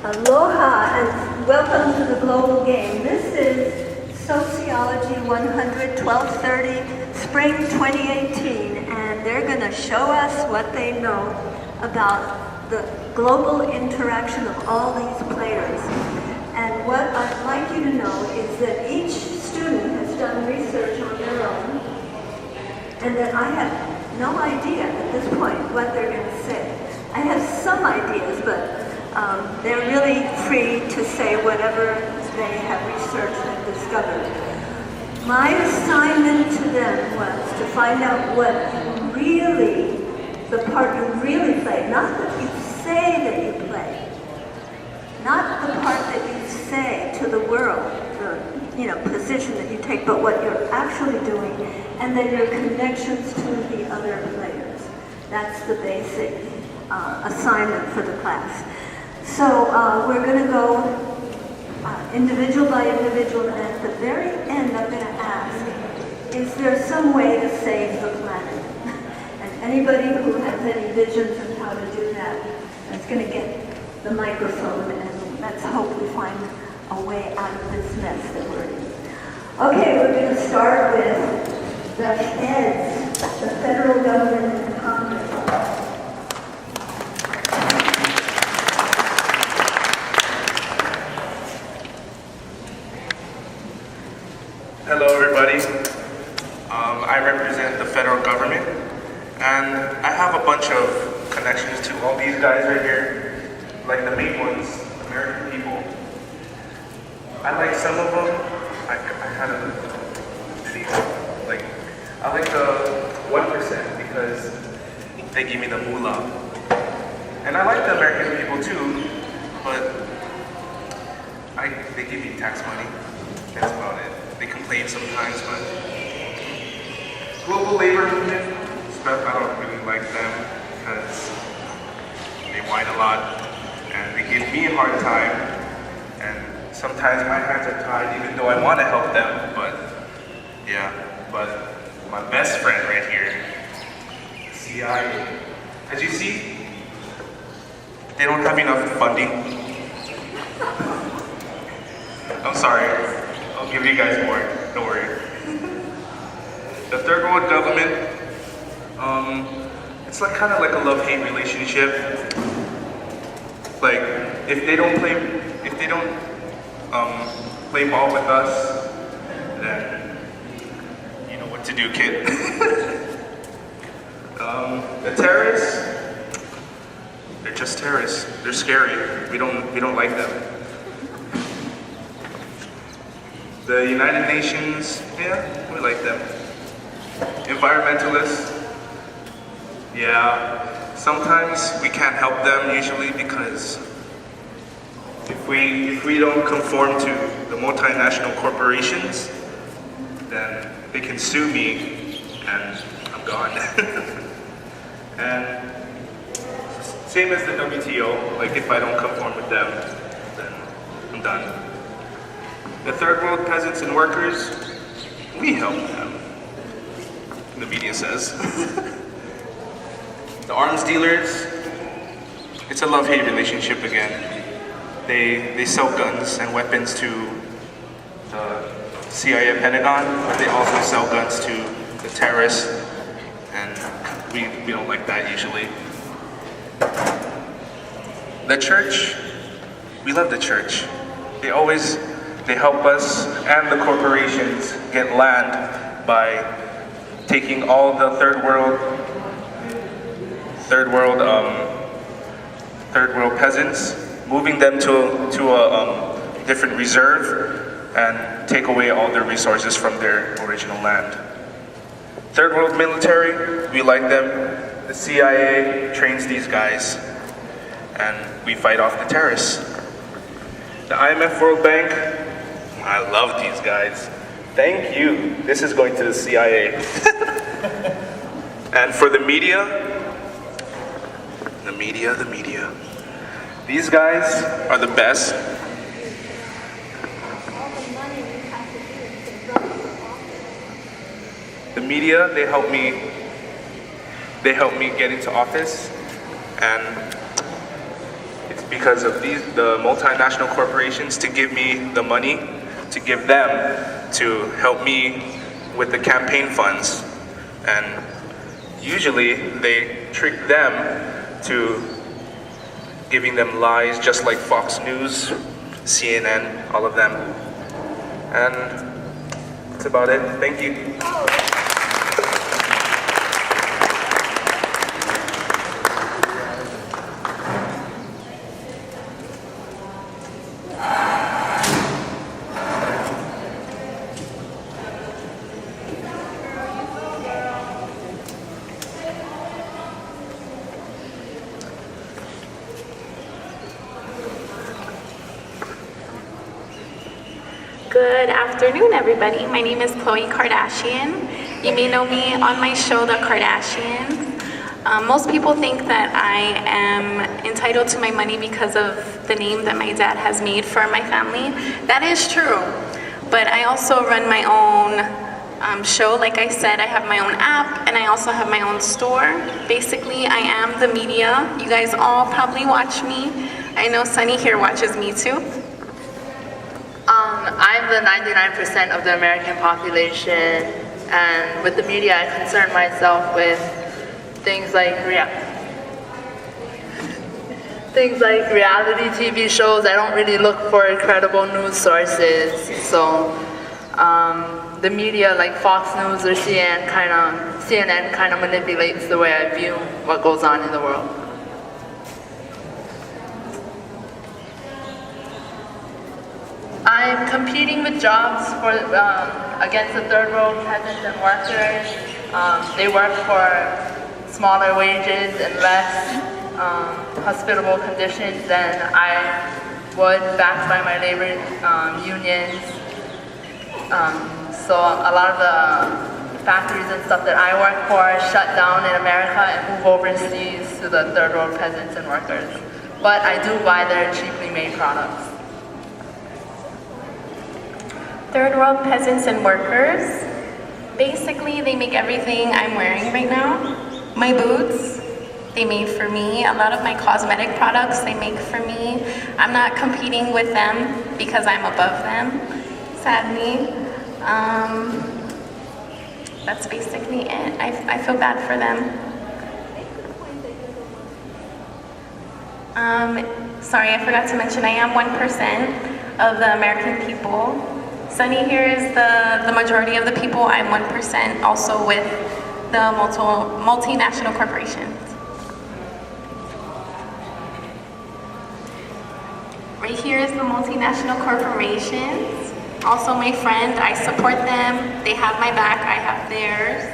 Aloha and welcome to the Global Game. This is Sociology 100, 1230, Spring 2018, and they're going to show us what they know about the global interaction of all these players. And what I'd like you to know is that each student has done research on their own, and that I have no idea at this point what they're going to say. I have some ideas, but they're really free to say whatever they have researched and discovered. My assignment to them was to find out what really, the part you really play, not that you say that you play, not the part that you say to the world, the position that you take, but what you're actually doing, and then your connections to the other players. That's the basic assignment for the class. So we're going to go individual by individual, and at the very end I'm going to ask, is there some way to save the planet? And anybody who has any visions of how to do that is going to get the microphone, and let's hope we find a way out of this mess that we're in. Okay, we're going to start with the heads, the federal government and Congress. Hello everybody, I represent the federal government, and I have a bunch of connections to all these guys right here, like the main ones, American people. I like some of them. I had a video, like, I like the 1% because they give me the moolah. And I like the American people too, but they give me tax money, that's about it. They complain sometimes, but global labor movement stuff, I don't really like them because they whine a lot and they give me a hard time, and sometimes my hands are tied even though I want to help them, but my best friend right here, CIA, as you see, they don't have enough funding. I'm sorry. I'll give you guys more, don't worry. The third world government, it's like kind of like a love-hate relationship. Like, if they don't play ball with us, then you know what to do, kid. The terrorists, they're just terrorists. They're scary. We don't like them. The United Nations, yeah, we like them. Environmentalists, yeah, sometimes we can't help them usually because if we don't conform to the multinational corporations, then they can sue me and I'm gone. And same as the WTO, like if I don't conform with them, then I'm done. The third world peasants and workers, we help them, the media says. The arms dealers, it's a love-hate relationship again. They sell guns and weapons to the CIA and Pentagon, but they also sell guns to the terrorists, and we don't like that usually. The church, we love the church. They help us and the corporations get land by taking all the third world peasants, moving them to a different reserve, and take away all their resources from their original land. Third world military, we like them. The CIA trains these guys, and we fight off the terrorists. The IMF World Bank, I love these guys. Thank you. This is going to the CIA. And for the media. These guys are the best. The media, they help me get into office, and it's because of the multinational corporations to give me the money, to give them to help me with the campaign funds. And usually they trick them to giving them lies, just like Fox News, CNN, all of them. And that's about it. Thank you. Good afternoon, everybody. My name is Khloe Kardashian. You may know me on my show, The Kardashians. Most people think that I am entitled to my money because of the name that my dad has made for my family. That is true, but I also run my own show. Like I said, I have my own app, and I also have my own store. Basically, I am the media. You guys all probably watch me. I know Sunny here watches me too. I'm the 99% of the American population, and with the media I concern myself with things like reality TV shows. I don't really look for credible news sources, so the media like Fox News or CNN kind of manipulates the way I view what goes on in the world. I'm competing with jobs for against the third world peasants and workers. They work for smaller wages and less hospitable conditions than I would, backed by my labor unions. So a lot of the factories and stuff that I work for shut down in America and move overseas to the third world peasants and workers. But I do buy their cheaply made products. Third world peasants and workers. Basically, they make everything I'm wearing right now. My boots, they made for me. A lot of my cosmetic products, they make for me. I'm not competing with them because I'm above them, sadly. That's basically it. I feel bad for them. Sorry, I forgot to mention I am 1% of the American people. Sunny here is the majority of the people. I'm 1%, also with the multinational corporations. Right here is the multinational corporations. Also my friend, I support them. They have my back, I have theirs.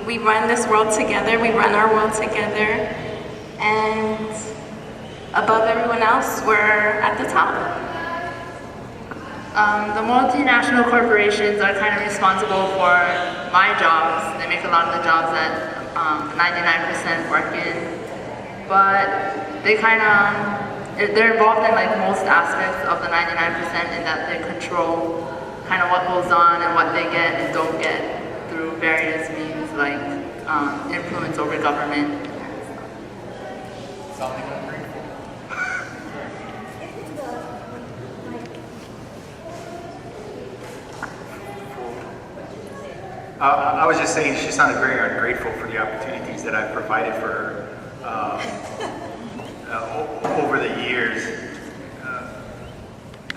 We run this world together, we run our world together. And above everyone else, we're at the top. The multinational corporations are kind of responsible for my jobs. They make a lot of the jobs that 99% work in. But they're involved in like most aspects of the 99% in that they control kind of what goes on and what they get and don't get through various means like influence over government. I was just saying she sounded very ungrateful for the opportunities that I've provided for her over the years.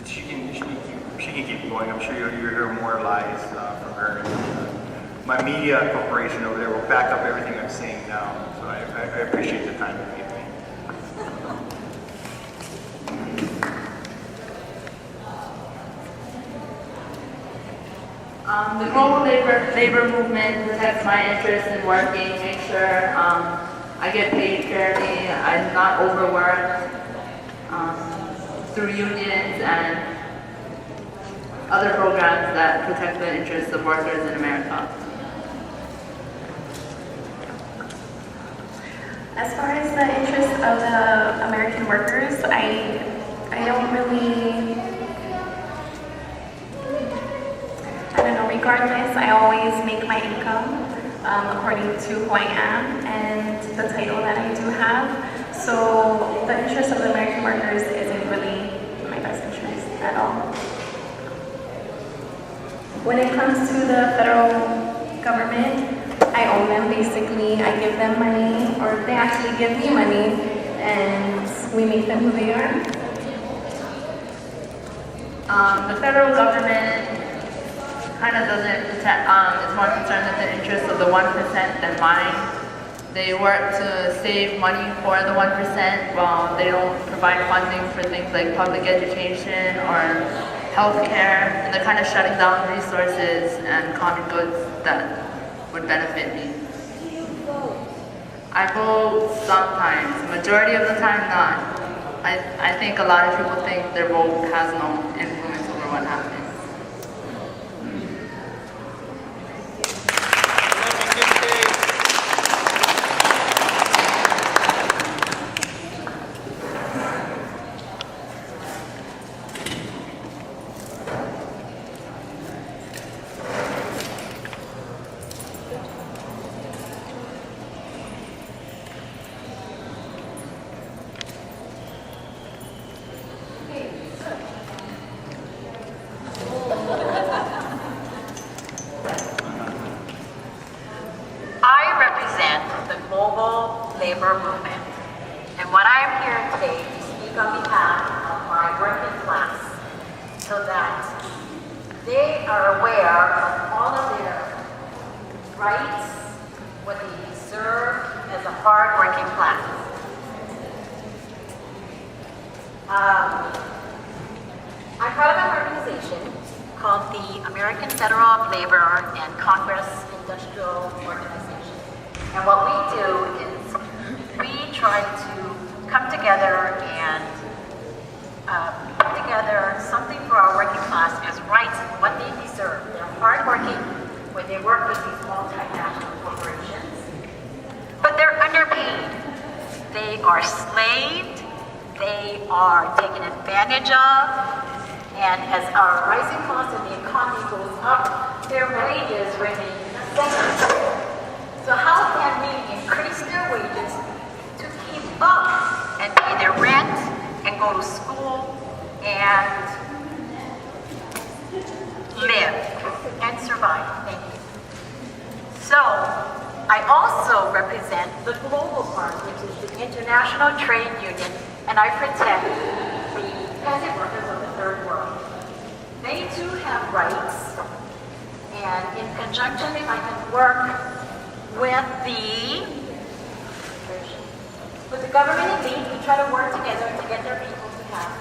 She can keep going. I'm sure you'll hear more lies from her. My media corporation over there will back up everything I'm saying now. So I appreciate the time you gave me. The global labor movement protects my interest in working, make sure I get paid fairly, I'm not overworked through unions and other programs that protect the interests of workers in America. As far as the interests of the American workers, I don't really, I don't know, regardless, I always make my income according to who I am and the title that I do have. So the interest of the American workers isn't really in my best interest at all. When it comes to the federal government, I own them basically. I give them money, or they actually give me money, and we make them who they are. The federal government kind of doesn't protect, is more concerned with the interests of the 1% than mine. They work to save money for the 1% while they don't provide funding for things like public education or healthcare, and they're kind of shutting down resources and common goods that would benefit me. I vote sometimes, majority of the time not. I think a lot of people think their vote has no influence over what happens. I represent the global labor movement, and what I am here today to speak on behalf of my working class so that they are aware of all of their rights, what they deserve as a hard-working class. I'm part of an organization called the American Federal Labor and Congress Industrial Organization. And what we do is we try to come together and put together something for our working class as rights, what they deserve. They're hardworking when they work with these multinational corporations, but they're underpaid. They are slaved, they are taken advantage of, and as our rising cost of the economy goes up, their wages remain the same. So how can we increase their wages to keep up and pay their rent and go to school and live and survive? Thank you. So I also represent the global part, which is the International Trade Union, and I protect the peasant workers of the third world. They too have rights, and in conjunction, if I can work with the government elite, we try to work together to get their people to have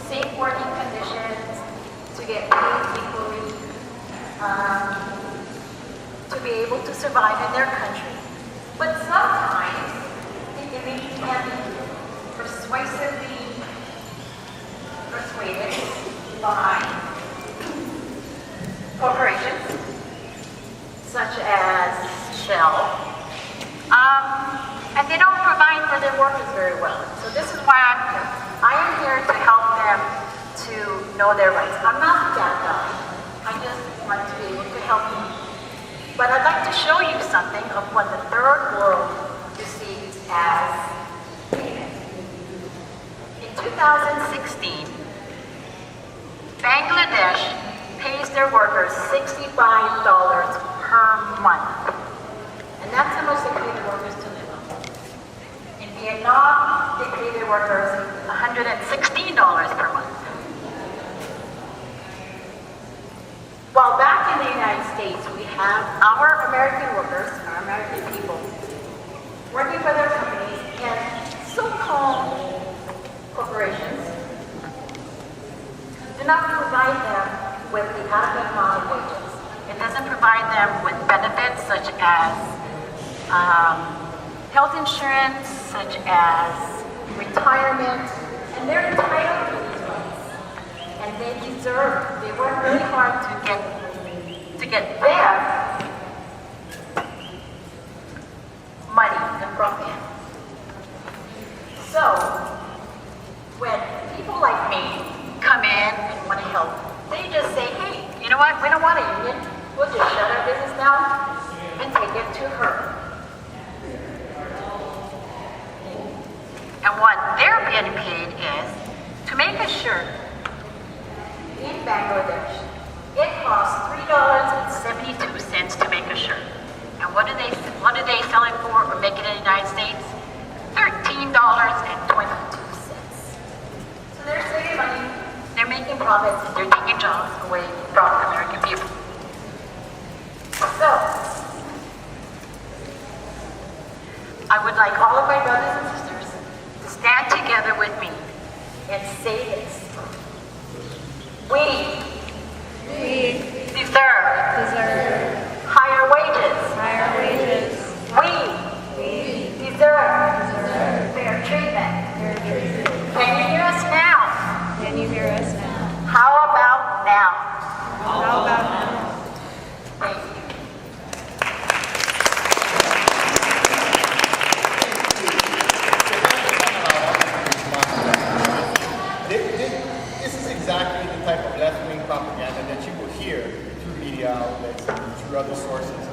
safe working conditions, to get paid equally, to be able to survive in their country. But sometimes the elite can be persuasively persuaded by corporations such as Shell, and they don't provide for their workers very well. So this is why I'm here. I am here to help them to know their rights. I'm not the bad guy. I just want to be able to help them. But I'd like to show you something of what the third world receives as payment. In 2016, Bangladesh pays their workers $65 per month. And that's the most they pay their workers to live on. In Vietnam, they pay their workers $116 per month. While back in the United States, we have our American workers, our American people, working for their companies, and so-called corporations do not provide them with the adequate amount of wages. It doesn't provide them with benefits such as health insurance, such as retirement, and they're entitled to these rights. And they deserve, they work really hard to get their money and profit. So, when people like me come in and want to help, they just say, hey, you know what, we don't want a union, we'll just shut our business down and take it to her. And what getting paid is to make a shirt in Bangladesh. It costs $3.72 to make a shirt. And what are they selling for or make it in the United States? $13.22. So they're saving money, they're making profits, they're taking jobs away from American people. So, I would like all of my brothers and sisters to stand together with me and say this. We deserve higher wages. We deserve fair treatment. Can you hear us now? How about now? Thank you. This is exactly the type of left-wing propaganda that you will hear through media outlets and through other sources.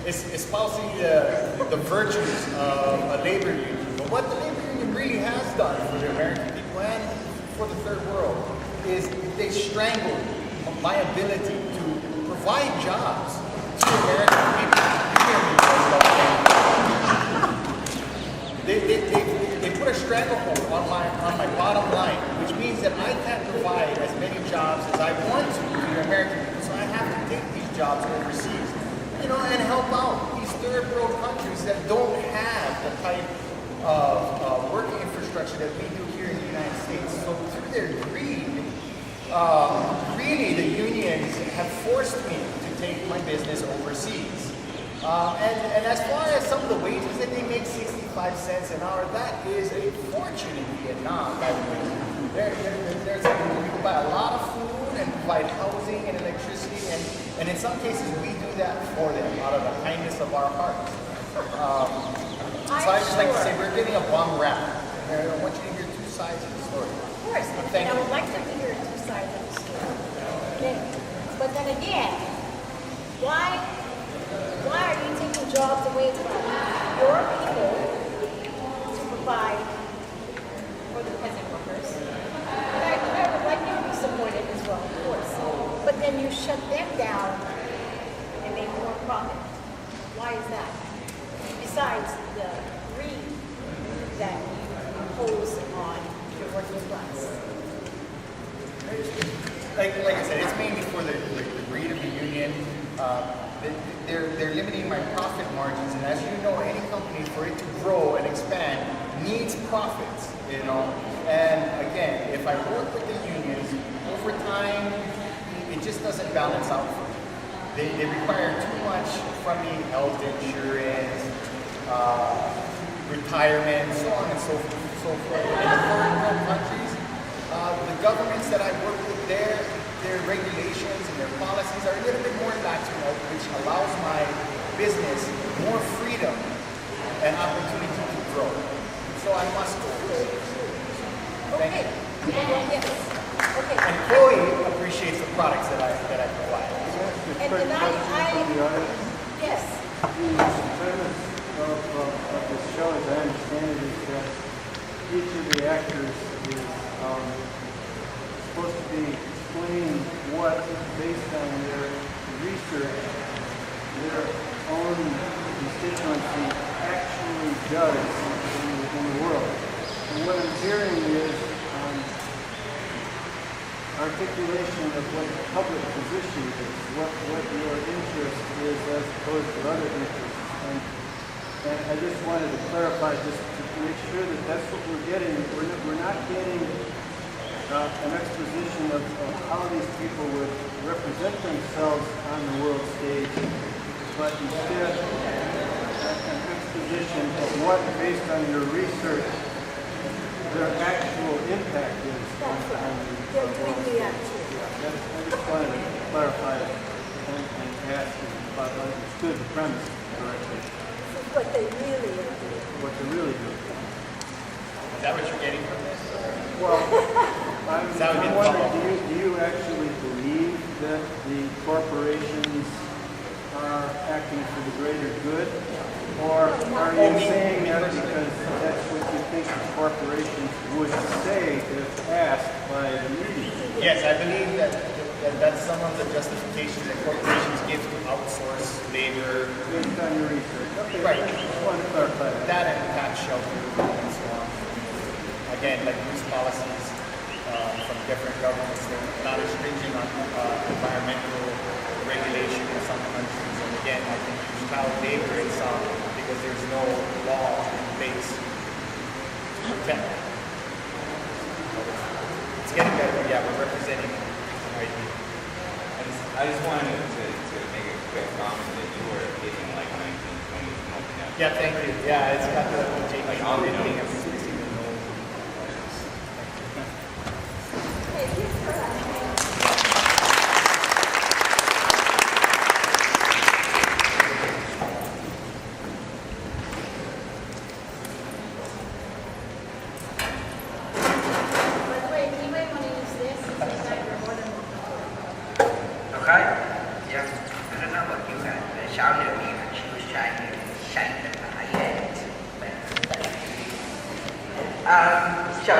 It's espousing the virtues of a labor union. But what the labor union really has done for the American people and for the third world is they strangled my ability to provide jobs to American people. They put a stranglehold on my bottom line, which means that I can't provide as many jobs as I want to the American people. So I have to take these jobs overseas, and help out these third world countries that don't have the type of working infrastructure that we do here in the United States. So through their greed, really the unions have forced me to take my business overseas. And as far as some of the wages that they make, 65 cents an hour, that is a fortune in Vietnam, by the way. There's we can buy a lot of food and provide housing and electricity, and in some cases we do that for them out of the kindness of our hearts. So I just like to say we're getting a bum rap. I want you to hear two sides of the story. Of course, and I would like them to hear two sides of the story. Okay. But then again, why are you taking jobs away from your people to provide for the peasant workers? And I would like you to be supported as well, of course. But then you shut them down and make more profit. Why is that? Besides the greed that you impose on your working class. Like I said, it's mainly for the greed of the union. They're limiting my profit margins, and as you know, any company, for it to grow and expand, needs profits, And again, if I work with the unions, over time, it just doesn't balance out for me. They require too much from me: health insurance, retirement, so on and so forth. In the third world countries, the governments that I work with there, their regulations and their policies are a little bit more lax, which allows my business more freedom and opportunity to grow. So I must go. Thank you. Yes. Okay. And Chloe appreciates the products that I provide. And then yes. The premise of this show, as I understand it, is that each of the actors is supposed to be explaining what, based on their research, their own constituency actually does in the world. And what I'm hearing is articulation of what the public position is, what your interest is as opposed to other interests. And I just wanted to clarify, just to make sure that that's what we're getting. We're not getting an exposition of how these people would represent themselves on the world stage, but instead an exposition of what, based on your research, their actual impact is on the world stage. I just wanted to clarify and ask if I understood the premise correctly. This is what they really are doing. What they really do. Is that what you're getting from this? Well, I'm wondering, do you actually believe that the corporations are acting for the greater good? Or are you saying that because that's what you think corporations would say if asked by the media. Yes, I believe that's some of the justifications that corporations give to outsource labor. Based on your research. Okay. Right. Just want to clarify that. That and tax shelter and so on. Again, like loose policies from different governments. They're not as stringent on environmental regulation in some countries. And again, I think child labor in some because there's no law in place to protect it. It's getting better, but yeah, we're representing an idea. I just wanted to make a quick comment that you were hitting like 1920s multinational. Yeah, thank you. Yeah, it's got the JP Like on the thing nose. of 16 and old. By the way, if anybody want to use this, it's like you're more than welcome. Okay? Yeah. I don't know what you had. It sounded to me like she was trying to sanctify it. So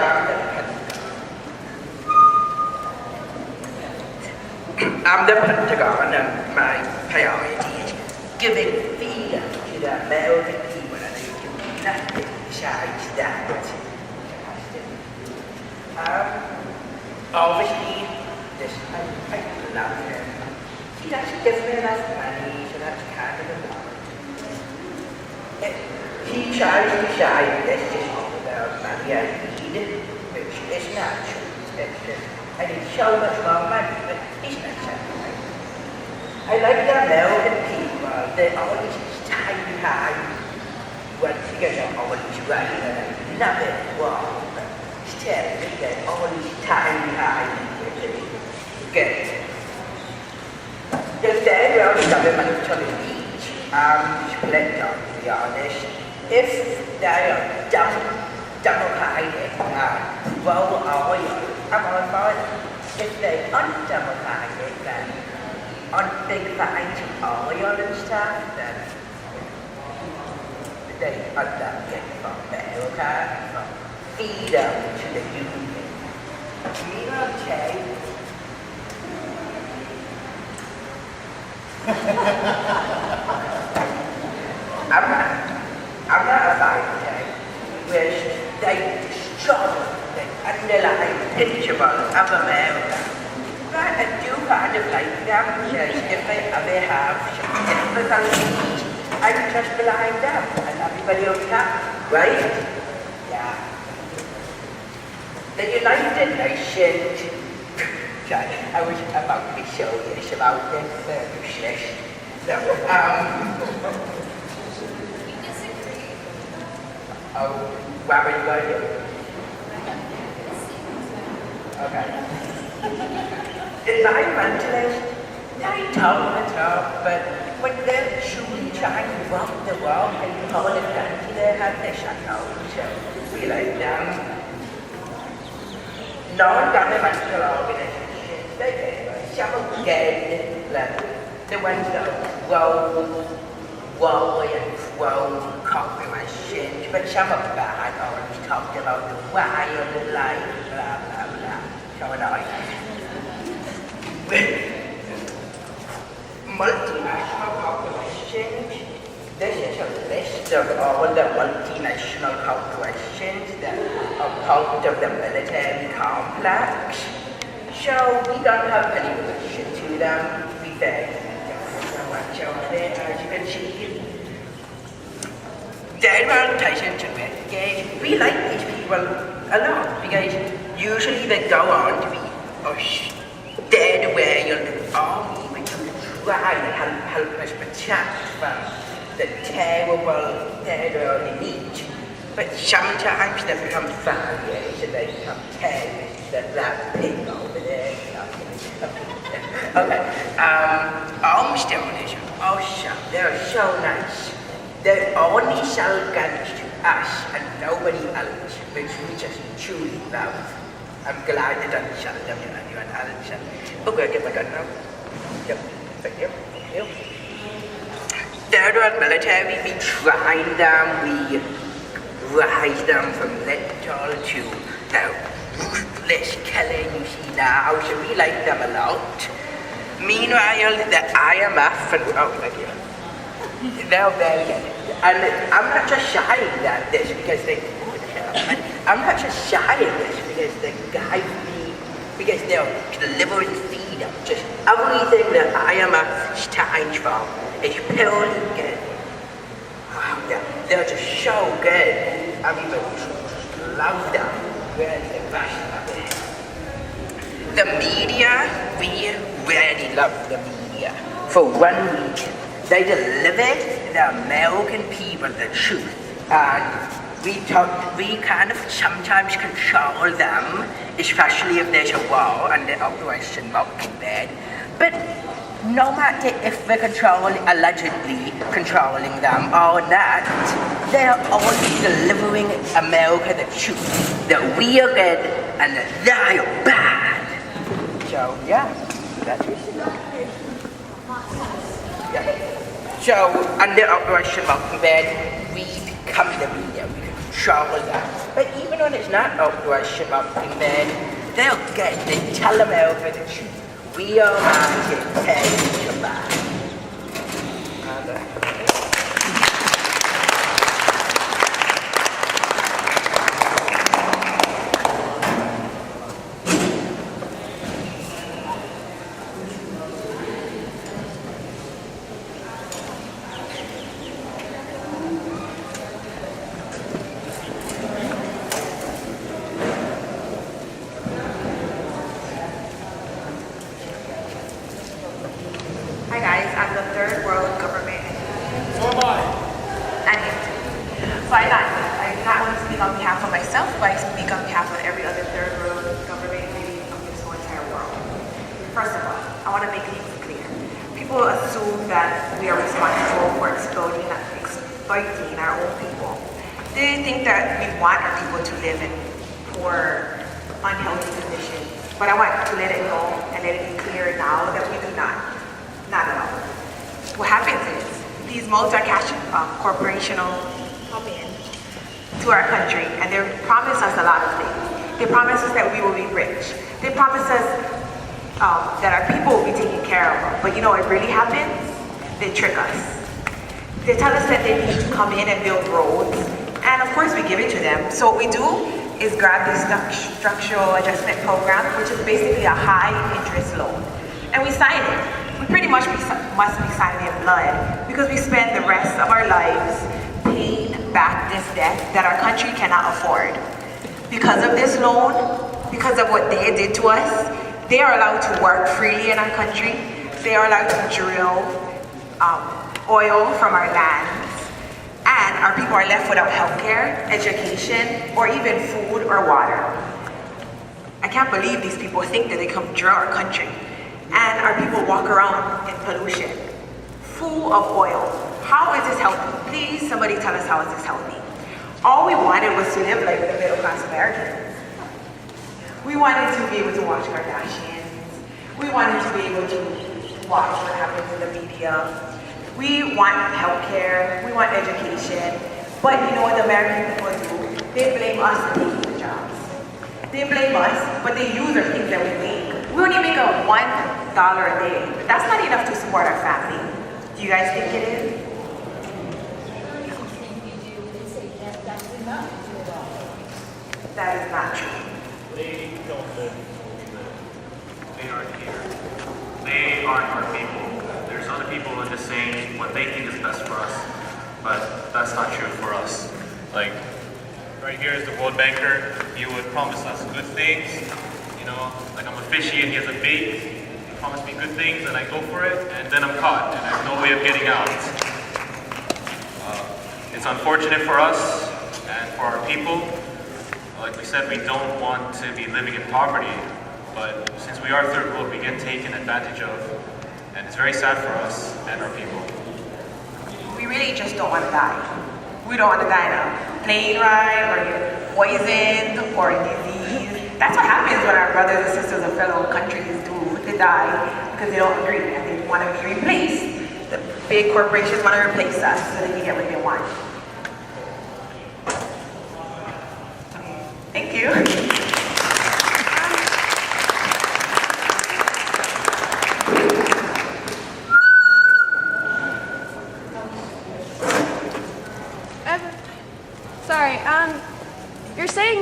I'm the Pentagon and my priority is giving freedom to the American people and they can do nothing besides that. Obviously, this, I love him. See, that's different enough money, so that's kind of enough. He tries to decide this is all about money I need, which is not true. It's just, I need so much more money, but he's not satisfied. I like the American people, they're always tiny high. Once you get them always right, and nothing wrong. Still, they're always tiny high. Good. The federal government to the beach, split on, to be honest. If they are democratic, roll oil, I'm all for it. If they undemocratic, then on big fines of oil and stuff, then they end up getting from America, from freedom to the union. We will take I'm not a fighter, which they destroy the underlying principle of America. But I do kind of like them, because if they ever have some difficulties, I can just rely on them, and everybody will come, right? Yeah. The United Nations, I was about to show this about this, useless. So, oh, what were you going to do? Okay. Environmentalists, they talk, but when they're truly trying to rock the world and hold it down to their head, they shut down. So, we like them. Non-governmental organizations, some of them, like the ones that roll and throw corporations, but some of bad always talked about the wild life, blah, blah, blah. So annoying. Multinational corporations, this is a list of all the multinational corporations that are part of the military complex. So we don't have any relation to them. We don't much of it, as you can see. They're well taken to investigate. We like these people a lot because usually they go on to be dead away on the army, which will try and help us protect from the terrible terror elite. But sometimes they become failures and they become terrorists, that pig over there. Okay, arms dealers are awesome. They're so nice. They only sell guns to us and nobody else, which we just truly love. I'm glad they don't sell them to anyone else. Okay, get my gun now. Yep, thank you. Thank you. They're military, we train them, we rise them from little to the ruthless killing you see now. So we like them a lot. Meanwhile, the IMF and thank you. They're very good. And I'm not just shy at this because they I'm not just shy at this because they guide me, because they'll deliver and feed. Just everything that IMF stands for is purely good. Wow, they're just so good. Everybody just loves them. Really the best of it. The media, we really love the media. For one reason, they deliver the American people the truth. And we kind of sometimes control them, especially if there's a war and the Operation Mockingbird. But no matter if we're allegedly controlling them or not, they're always delivering America the truth. That we are good and that they are bad. So yeah, that's it. Yeah. So under Operation Mockingbird, we become the media. We can control that. But even when it's not Operation Mockingbird, they're good. They tell America the truth. We are not to pay to buy. Hi guys, I'm the third world government. So am I. So I not want to speak on behalf of myself, but I speak on behalf of every other third world government, maybe of this whole entire world. First of all, I want to make things clear. People assume that we are responsible for exploiting our own people. They think that we want our people to live in poor, unhealthy conditions. But I want to let it go and let it be clear now that we do not. Not at all. What happens is these multi-cash corporations come in to our country and they promise us a lot of things. They promise us that we will be rich. They promise us that our people will be taken care of. But you know what really happens? They trick us. They tell us that they need to come in and build roads. And of course we give it to them. So what we do is grab this structural adjustment program, which is basically a high interest loan. And we sign it. We pretty much must be signing in blood because we spend the rest of our lives paying back this debt that our country cannot afford. Because of this loan, because of what they did to us, they are allowed to work freely in our country. They are allowed to drill oil from our lands. And our people are left without healthcare, education, or even food or water. I can't believe these people think that they come drill our country. And our people walk around in pollution, full of oil. How is this healthy? Please, somebody tell us how is this healthy? All we wanted was to live like the middle class Americans. We wanted to be able to watch Kardashians. We wanted to be able to watch what happens in the media. We want healthcare, we want education. But you know what the American people do? They blame us for taking the jobs. They blame us, but they use the things that we make. We only make $1 a day, but that's not enough to support our family. Do you guys think it is? That is not true. They don't live where we live. They aren't here. They aren't our people. There's other people in the same, what they think is best for us, but that's not true for us. Like, right here is the World Banker. He would promise us good things. You know, like I'm a fishy and he has a bait. He promised me good things and I go for it, and then I'm caught and there's no way of getting out. It's unfortunate for us and for our people. Like we said, we don't want to be living in poverty, but since we are third world, we get taken advantage of, and it's very sad for us and our people. We really just don't want to die. We don't want to die in a plane ride or get poisoned or disease. That's what happens when our brothers and sisters of fellow countries do. They die because they don't agree and they want to be replaced. The big corporations want to replace us so they can get what they want. Thank you. Sorry, you're saying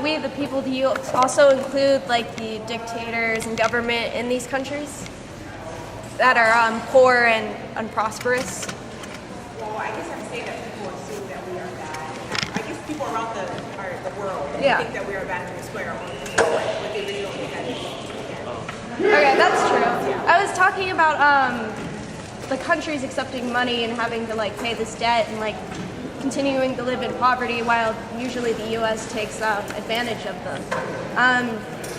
we the people, do you also include like the dictators and government in these countries that are poor and unprosperous? Well, I guess I'm saying that people assume that we are bad. I guess people around the world think that we are bad and we exploit our own people, but they really don't think that is. Okay, that's true. I was talking about the countries accepting money and having to like pay this debt and like continuing to live in poverty while usually the U.S. takes advantage of them.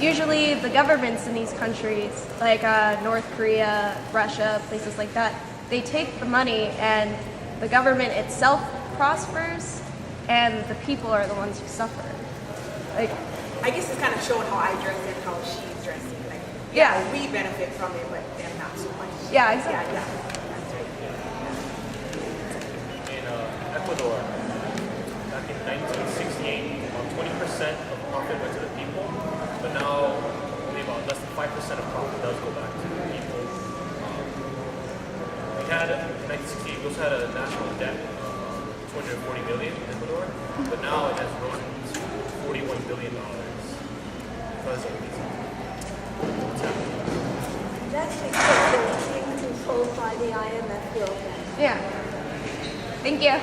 Usually the governments in these countries, like North Korea, Russia, places like that, they take the money and the government itself prospers and the people are the ones who suffer. Like, I guess it's kind of showing how I dress and how she's dressing. Like, we benefit from it, but them not so much. Yeah, exactly. Yeah, that's right. In Ecuador, back in 1968, about 20% of profit went to the people, but now only about less than 5% of profit does go back to the people. We had, in 1968, we also had a national debt of 240 million in Ecuador, but now it has risen to $41 billion because of these. That's because they're being controlled by the IMF World Bank. Yeah. Thank you.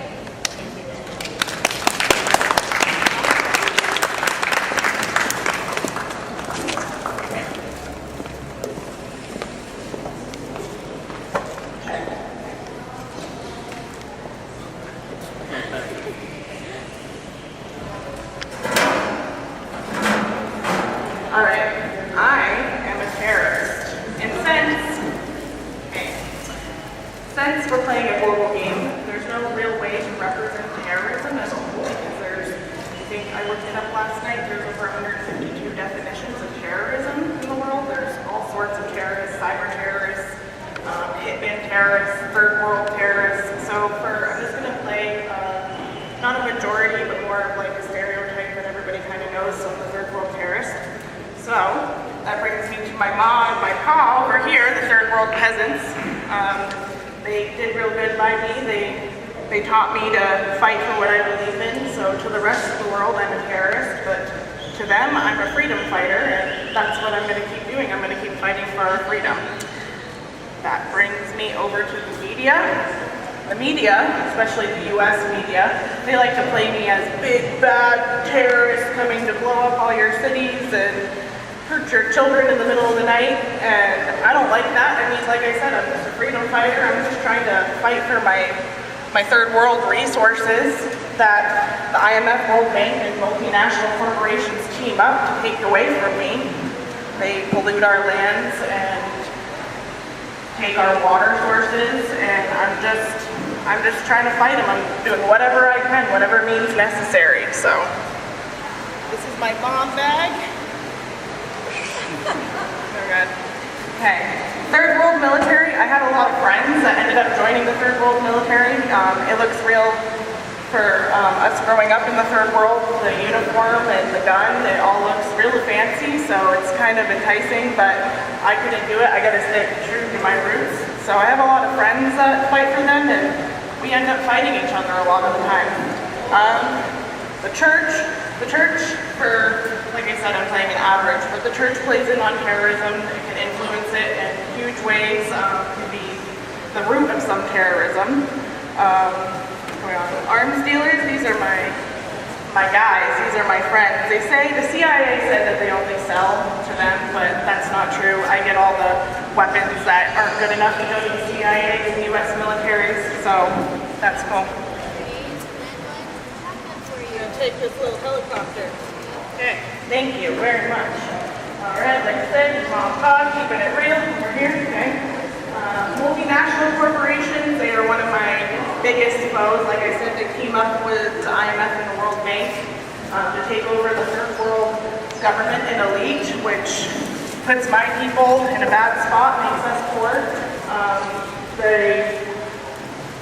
Alright, I am a terrorist. And since we're playing a global game, there's no real way to represent terrorism as a whole because I think I looked it up last night, there's over 152 definitions of terrorism in the world. There's all sorts of terrorists, cyber terrorists, hitman terrorists, third world terrorists. So I'm just going to play not a majority, but more of like a stereotype that everybody kind of knows, so the third world terrorist. So that brings me to my mom and my pa over here, the third world peasants. They did real good by me. They taught me to fight for what I believe in. So to the rest of the world, I'm a terrorist, but to them, I'm a freedom fighter, and that's what I'm going to keep doing. I'm going to keep fighting for our freedom. That brings me over to the media. The media, especially the US media, they like to play me as big, bad terrorists coming to blow up all your cities and hurt your children in the middle of the night, and I don't like that. I mean, like I said, I'm just a freedom fighter. I'm just trying to fight for my third world resources that the IMF, World Bank, and multinational corporations team up to take away from me. They pollute our lands and take our water sources, and I'm just trying to fight them. I'm doing whatever I can, whatever means necessary. So this is my bomb bag. Oh God. Okay. Third world military. I had a lot of friends that ended up joining the third world military. It looks real for us growing up in the third world. The uniform and the gun, it all looks really fancy, so it's kind of enticing, but I couldn't do it. I gotta stay true to my roots. So I have a lot of friends that fight for them, and we end up fighting each other a lot of the time. The church, for, like I said, I'm playing an average, but the church plays in on terrorism. It can influence it in huge ways. It can be the root of some terrorism. Arms dealers, these are my guys, these are my friends. They say, the CIA said that they only sell to them, but that's not true. I get all the weapons that aren't good enough to go to the CIA and the US militaries, so that's cool. Take this little helicopter. Okay, thank you very much. All right, like I said, Mom Todd, keeping it real over here, okay? Multinational corporations, they are one of my biggest foes. Like I said, they team up with the IMF and the World Bank to take over the third world government and elite, which puts my people in a bad spot, makes us poor.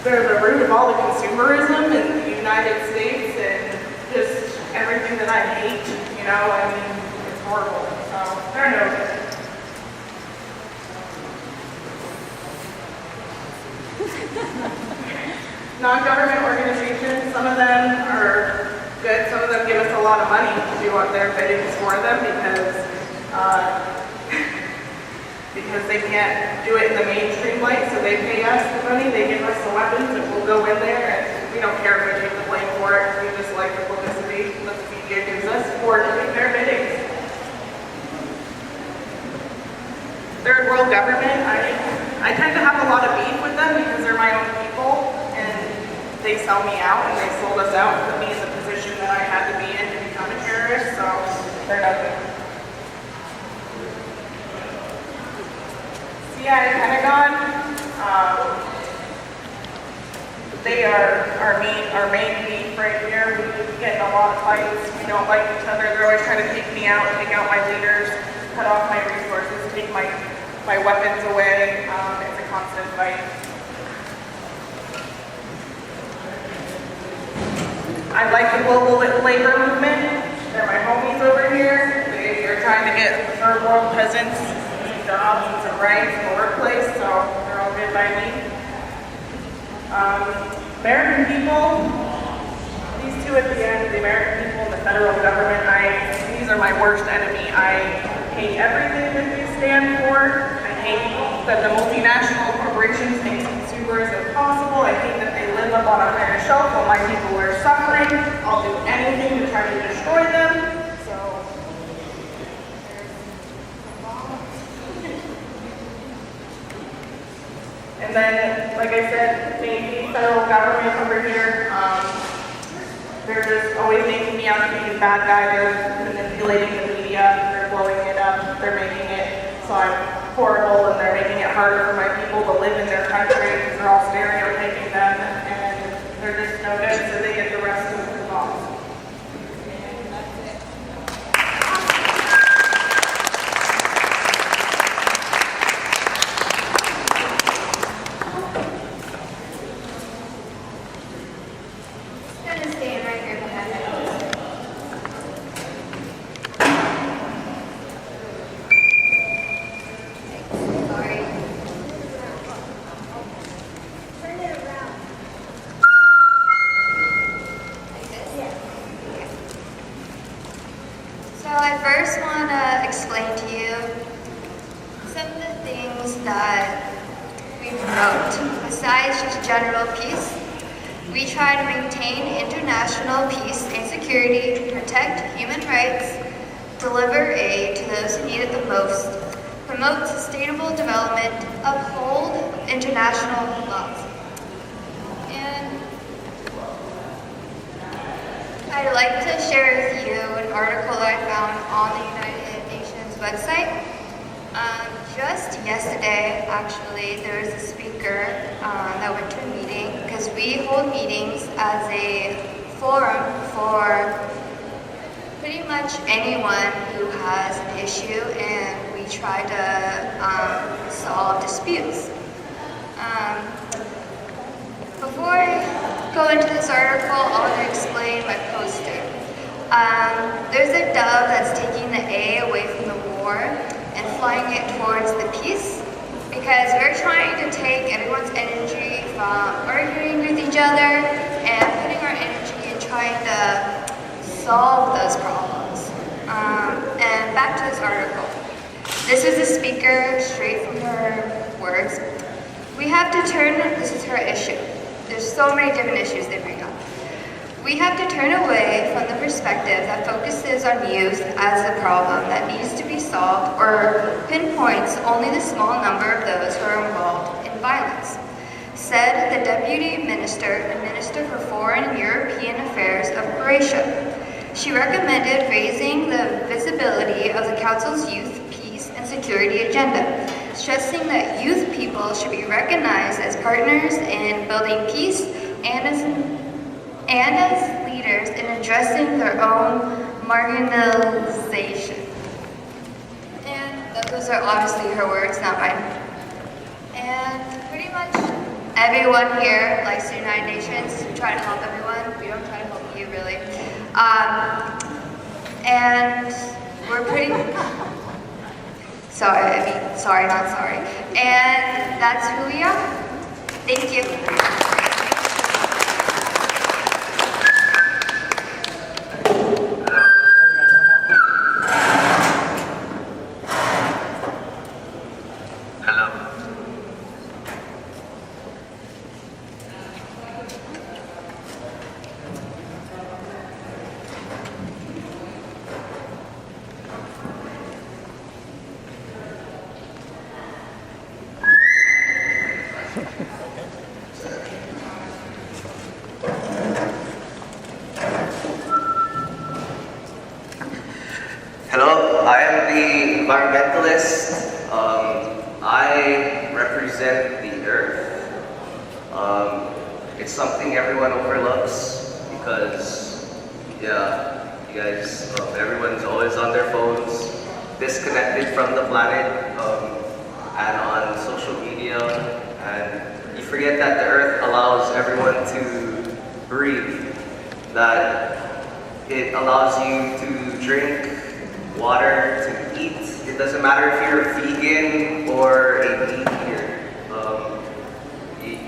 They're the root of all the consumerism in the United States and just everything that I hate. You know, I mean, it's horrible. So they're no good. Non-government organizations, some of them are good, some of them give us a lot of money to do what their biddings for them because they can't do it in the mainstream light, so they pay us the money, they give us the weapons, and we'll go in there, and we don't care if we take the blame for it, we just like the publicity that the media gives us for doing their biddings. Third world government, I tend to have a lot of beef with them because they're my own people, and they sell me out, and they sold us out and put me in the position that I had to be in to become a terrorist, so they're not good. CIA, Pentagon, they are our main beef right here. We get in a lot of fights. We don't like each other. They're always trying to take me out, take out my leaders, cut off my resources, take my weapons away. It's a constant fight. I like the global labor movement. They're my homies over here. They're trying to get the third world peasants some jobs and some rights in the workplace, so they're all good by me. American people, these two at the end, the American people and the federal government, these are my worst enemy. I hate everything that they stand for. I hate that the multinational corporations make consumers impossible. I hate that they live up on a higher shelf while my people are suffering. I'll do anything to try to destroy them. So, and then, like I said, maybe federal government over here, they're just always making me out to be the bad guy. They're manipulating the media. They're blowing it up. They're making it so I'm horrible, and they're making it harder for my people to live in their country because they're all stereotyping them, and they're just no good, so they get the rest of the involved. So I first want to explain to you some of the things that we promote. Besides just general peace, we try to maintain international peace and security, protect human rights, deliver aid to those who need it the most, promote sustainable development, uphold international laws. And I'd like to share with you an article I found on the United Nations website. Just yesterday, actually, there was a speaker that went to a meeting, because we hold meetings as a forum for pretty much anyone who has an issue, and we try to solve disputes. Before I go into this article, I want to explain my poster. There's a dove that's taking the A away from the war and flying it towards the peace, because we're trying to take everyone's energy from arguing with each other and putting our energy in trying to solve those problems. And back to this article. This is a speaker, straight from her words. We have to turn, this is her issue. There's so many different issues they bring up. We have to turn away from the perspective that focuses on youth as the problem that needs to be solved, or pinpoints only the small number of those who are involved in violence, said the Deputy Minister and Minister for Foreign and European Affairs of Croatia. She recommended raising the visibility of the Council's Youth, Peace and Security agenda, stressing that youth people should be recognized as partners in building peace and as leaders in addressing their own marginalization. And those are obviously her words, not mine. And pretty much everyone here likes the United Nations. We try to help everyone. We don't try to help you, really. And we're pretty, sorry, not sorry. And that's who we are. Thank you. Hello, I am the environmentalist. I represent the earth. It's something everyone overlooks because, yeah, you guys, everyone's always on their phones, disconnected from the planet, and on social media, and you forget that the earth allows everyone to breathe, that it allows you to drink water, to eat. It doesn't matter if you're a vegan or a meat eater.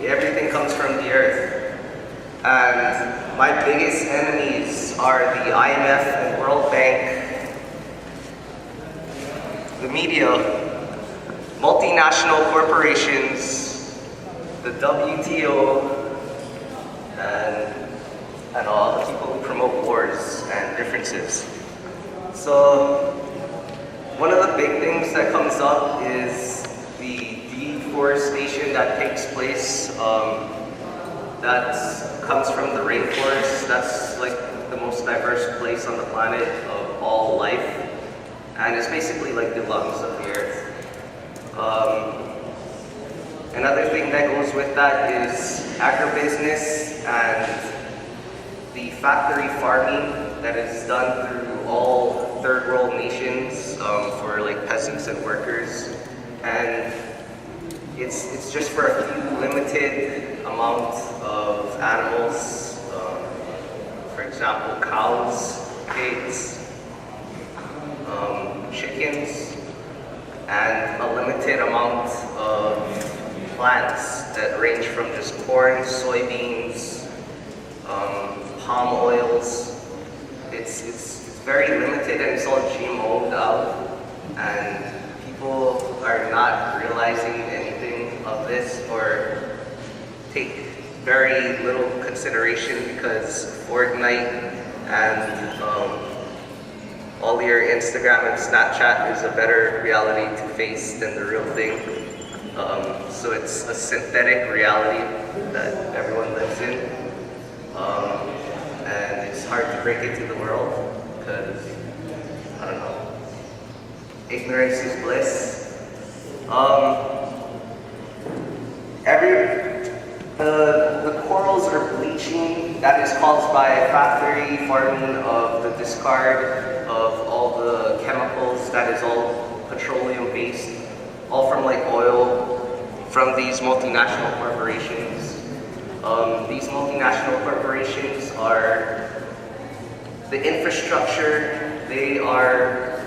Everything comes from the earth. And my biggest enemies are the IMF and World Bank, the media, multinational corporations, the WTO, and all the people who promote wars and differences. So, one of the big things that comes up is the deforestation that takes place, that comes from the rainforest. That's like the most diverse place on the planet of all life, and it's basically like the lungs of the earth. Another thing that goes with that is agribusiness and the factory farming that is done through all third world nations for like peasants and workers, and it's just for a few limited amount of animals. For example, cows, pigs, chickens, and a limited amount of plants that range from just corn, soybeans, palm oils. It's very limited and it's all GMO'd out, and people are not realizing anything of this or take very little consideration because Fortnite and all your Instagram and Snapchat is a better reality to face than the real thing. So it's a synthetic reality that everyone lives in. And it's hard to break it to the world because, I don't know, ignorance is bliss. The corals are bleaching. That is caused by factory farming of the discard of all the chemicals. That is all petroleum based, all from like oil, from these multinational corporations. These multinational corporations are the infrastructure. They are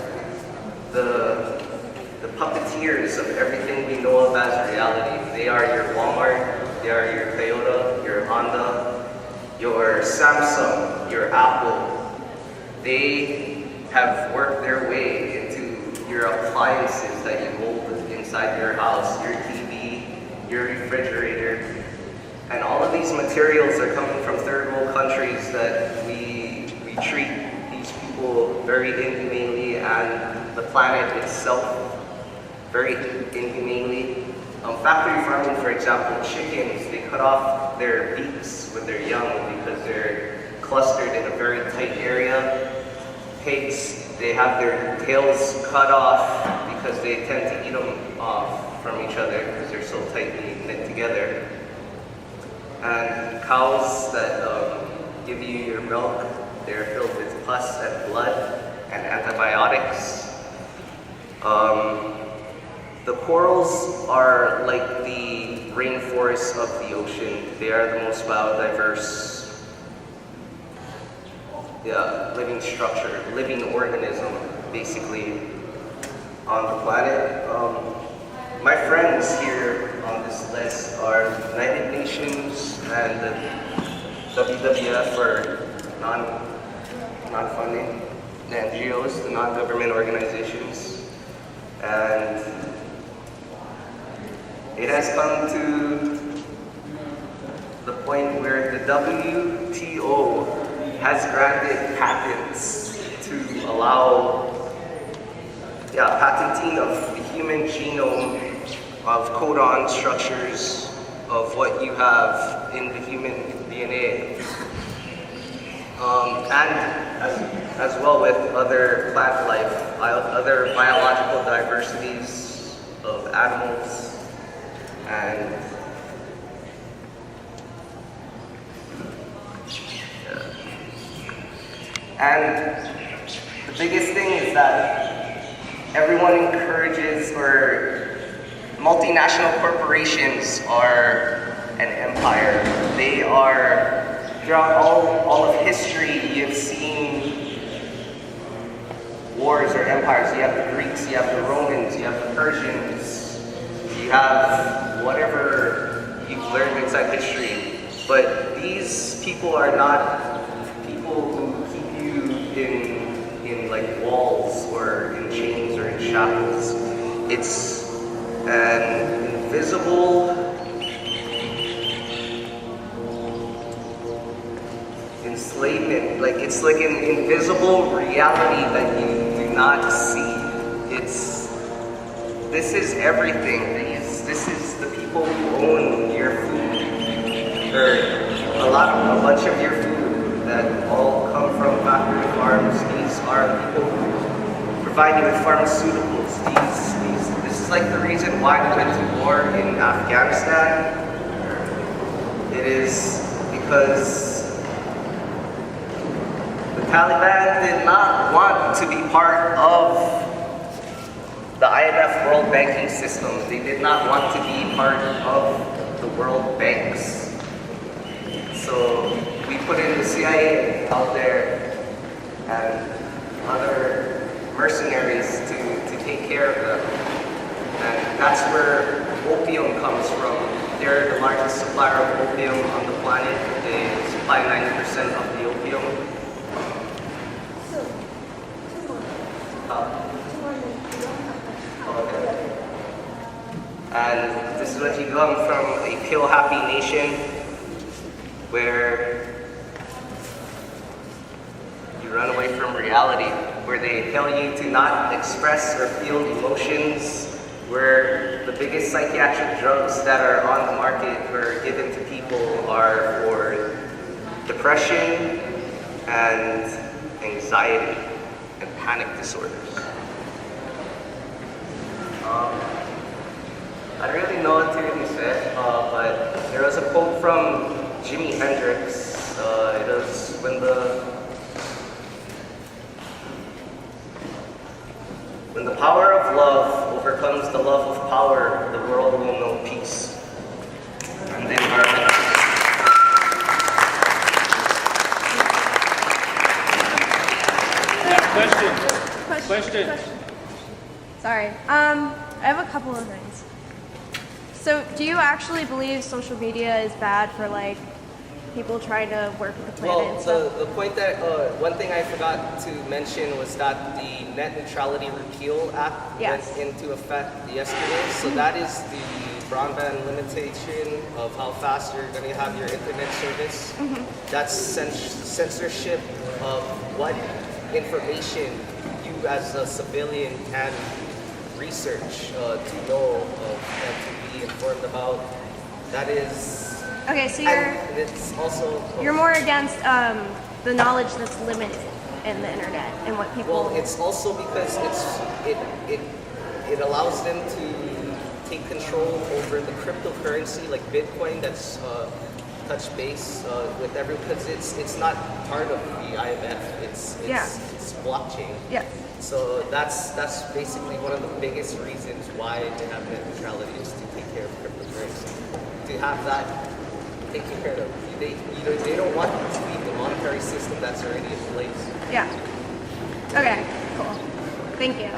the puppeteers of everything we know of as reality. They are your Walmart, they are your Toyota, your Honda, your Samsung, your Apple. They have worked their way into your appliances that you hold inside your house, your TV, your refrigerator. And all of these materials are coming from third world countries that we treat these people very inhumanely and the planet itself very inhumanely. Factory farming, for example, chickens, they cut off their beaks when they're young because they're clustered in a very tight area. Pigs, they have their tails cut off because they tend to eat them off from each other because they're so tightly knit together. And cows that give you your milk, they're filled with pus and blood and antibiotics. The corals are like the rainforests of the ocean. They are the most biodiverse living structure, living organism, basically, on the planet. My friends here on this list are United Nations and the WWF, or non-funding, the NGOs, the non-government organizations, and it has come to the point where the WTO has granted patents to allow patenting of the human genome, of codon structures of what you have in the human DNA. And as well with other plant life, other biological diversities of animals, and the biggest thing is that everyone encourages, or multinational corporations are an empire. They are, throughout all of history, you've seen wars or empires. You have the Greeks, you have the Romans, you have the Persians, you have whatever you've learned inside history. But these people are not people who keep you in like walls or in chains or in shackles. It's an invisible enslavement. Like, it's like an invisible reality that you do not see. This is everything. This is the people who own your food, or a bunch of your food that all come from factory farms. These are people who provide you with pharmaceuticals. This is like the reason why we went to war in Afghanistan. It is because the Taliban did not want to be part of the IMF World Banking System. They did not want to be part of the world banks. So we put in the CIA out there and other mercenaries to take care of them. And that's where opium comes from. They're the largest supplier of opium on the planet. They supply 90% of the opium. Okay. And this is what you come from, a pill-happy nation where you run away from reality, where they tell you to not express or feel emotions, where the biggest psychiatric drugs that are on the market or given to people are for depression and anxiety and panic disorders. I don't really know what to really say, but there was a quote from Jimi Hendrix. It was when the power of love overcomes the love of power, the world will know peace. And the environment. Question. Sorry. I have a couple of things. So, do you actually believe social media is bad for like people trying to work with the planet and stuff? The point that one thing I forgot to mention was that the Net Neutrality Repeal Act went into effect yesterday. So that is the broadband limitation of how fast you're going to have your internet service. That's censorship of what information you as a civilian can research to know of and to be informed about. That is. Okay, so it's also you're more against the knowledge that's limited in the internet and what people. Well, it's also because it allows them to take control over the cryptocurrency like Bitcoin that's touch base with everyone, because it's not part of the IMF. It's blockchain. Yeah. So that's basically one of the biggest reasons why they have net neutrality, is to take care of cryptocurrency. To have that taken care of. They don't want to tweak the monetary system that's already in place. Yeah. Okay, cool. Thank you.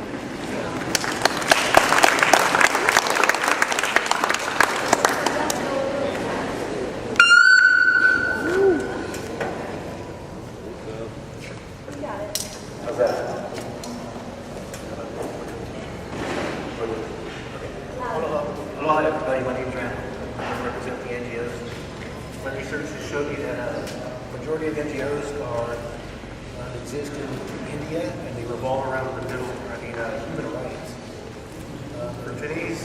How's that? Hello, everybody. My name's Randall. I represent the NGOs. My research has showed me that a majority of NGOs exist in India, and they revolve around human rights. For today's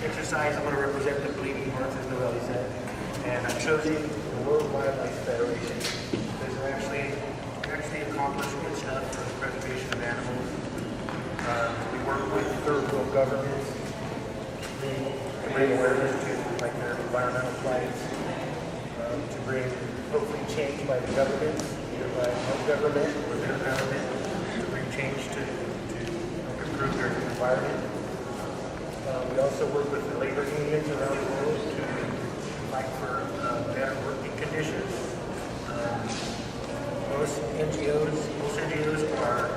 exercise, I'm going to represent the Bleeding Hearts, as Noelle said, and I've chosen the World Wildlife Federation because they're actually accomplish good stuff for the preservation of animals. We work with third world governments to bring awareness to like their environmental plights, to bring hopefully change by the government, either by our government or their government, to bring change to improve their environment. We also work with the labor unions around the world to fight for better working conditions. Most NGOs are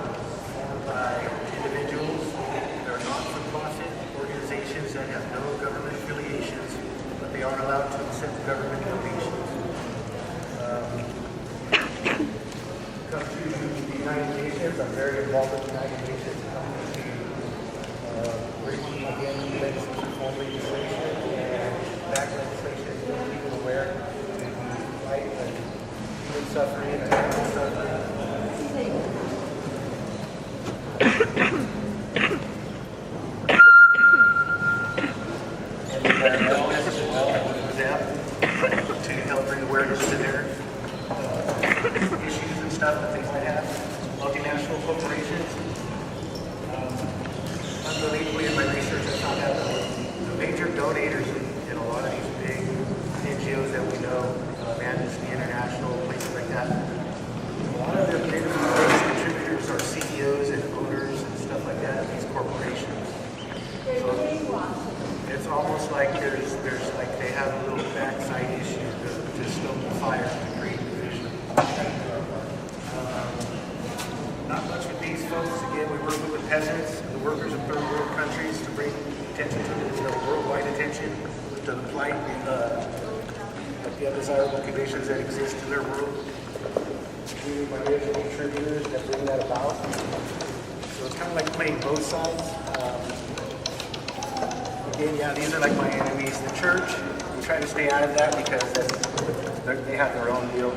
formed by individuals. They're not-for-profit organizations that have no government affiliations, but they are allowed to accept government donations. Come to the United Nations. I'm very involved with the United Nations. Coming to bring again legislation, reform legislation, and that legislation is making people aware to fight and human suffering and animal suffering. And all this is with them to help bring awareness to their issues and stuff that they might have. Multinational corporations. Unbelievably, in my research, I found out that the major donators in a lot of these big NGOs that we know, Amnesty International, places like that, a lot of their biggest contributors are CEOs and owners and stuff like that of these corporations. So it's almost like there's like they have a little backside issue to stoke the fire to create division. Not much with these folks. Again, we work with the peasants, the workers of third world countries to bring attention to worldwide attention to the plight and the undesirable conditions that exist in their world. We might have contributors that bring that about. So it's kind of like playing both sides. Again, yeah, these are like my enemies. The church, we try to stay out of that because they have their own deal.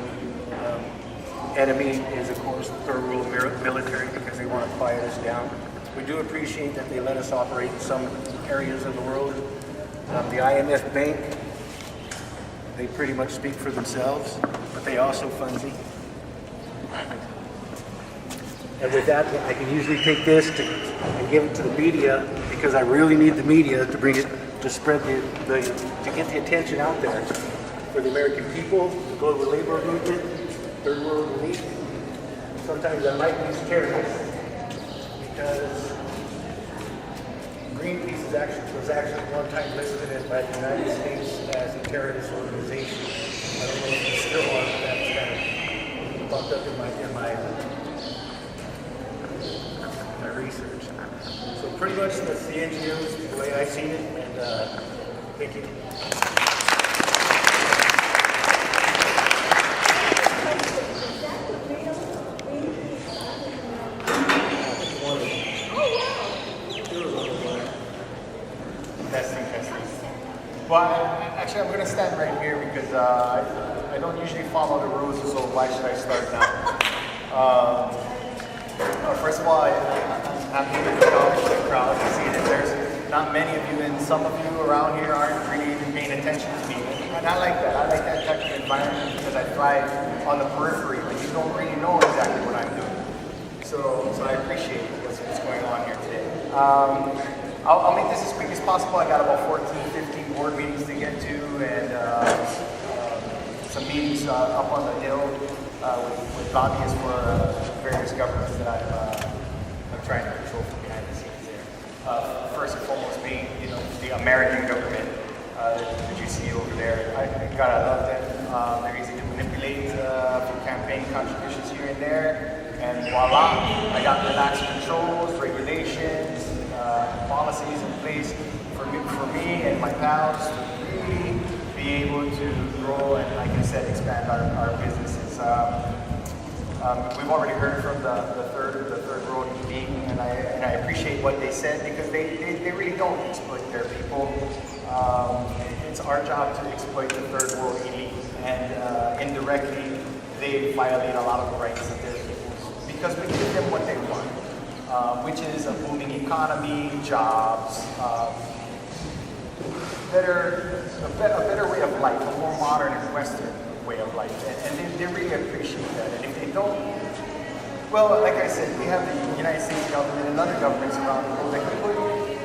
Enemy is, of course, the third world military because they want to quiet us down. We do appreciate that they let us operate in some areas of the world. The IMF Bank, they pretty much speak for themselves, but they also fund me. And with that, I can usually take this and give it to the media because I really need the media to bring it, to spread to get the attention out there for the American people, the global labor movement, third world elite. Sometimes I might use terrorists because Greenpeace was actually one time listed by the United States as a terrorist organization. I don't know if it's still on, but that's kind of bumped up in my research. So pretty much that's the NGOs, the way I see it, and thank you. Well, actually, I'm going to stand right here because I don't usually follow the rules, so why should I start now? First of all, I'm happy to acknowledge the crowd. You see that there's not many of you, and some of you around here aren't really even paying attention to me. And I like that. I like that type of environment because I thrive on the periphery, but you don't really know exactly what I'm doing. So I appreciate what's going on here today. I'll make this as quick as possible. I got about 14, 15 board meetings to get to, and some meetings up on the hill with lobbyists for various governments that I'm trying to control from behind the scenes there. First and foremost being, the American government. that you see over there. God, I love them. They're easy to manipulate for campaign contributions here and there. And voila, I got relaxed controls, regulations, policies in place for me and my pals to really be able to grow and, like I said, expand our businesses. We've already heard from the third world elite, and I appreciate what they said because they really don't exploit their people. It's our job to exploit the third world elite, and indirectly they violate a lot of the rights of their people because we give them what they want, which is a booming economy, jobs, a better way of life, a more modern and Western way of life, and they really appreciate that. And if they don't, well, like I said, we have the United States government and other governments around the world that can put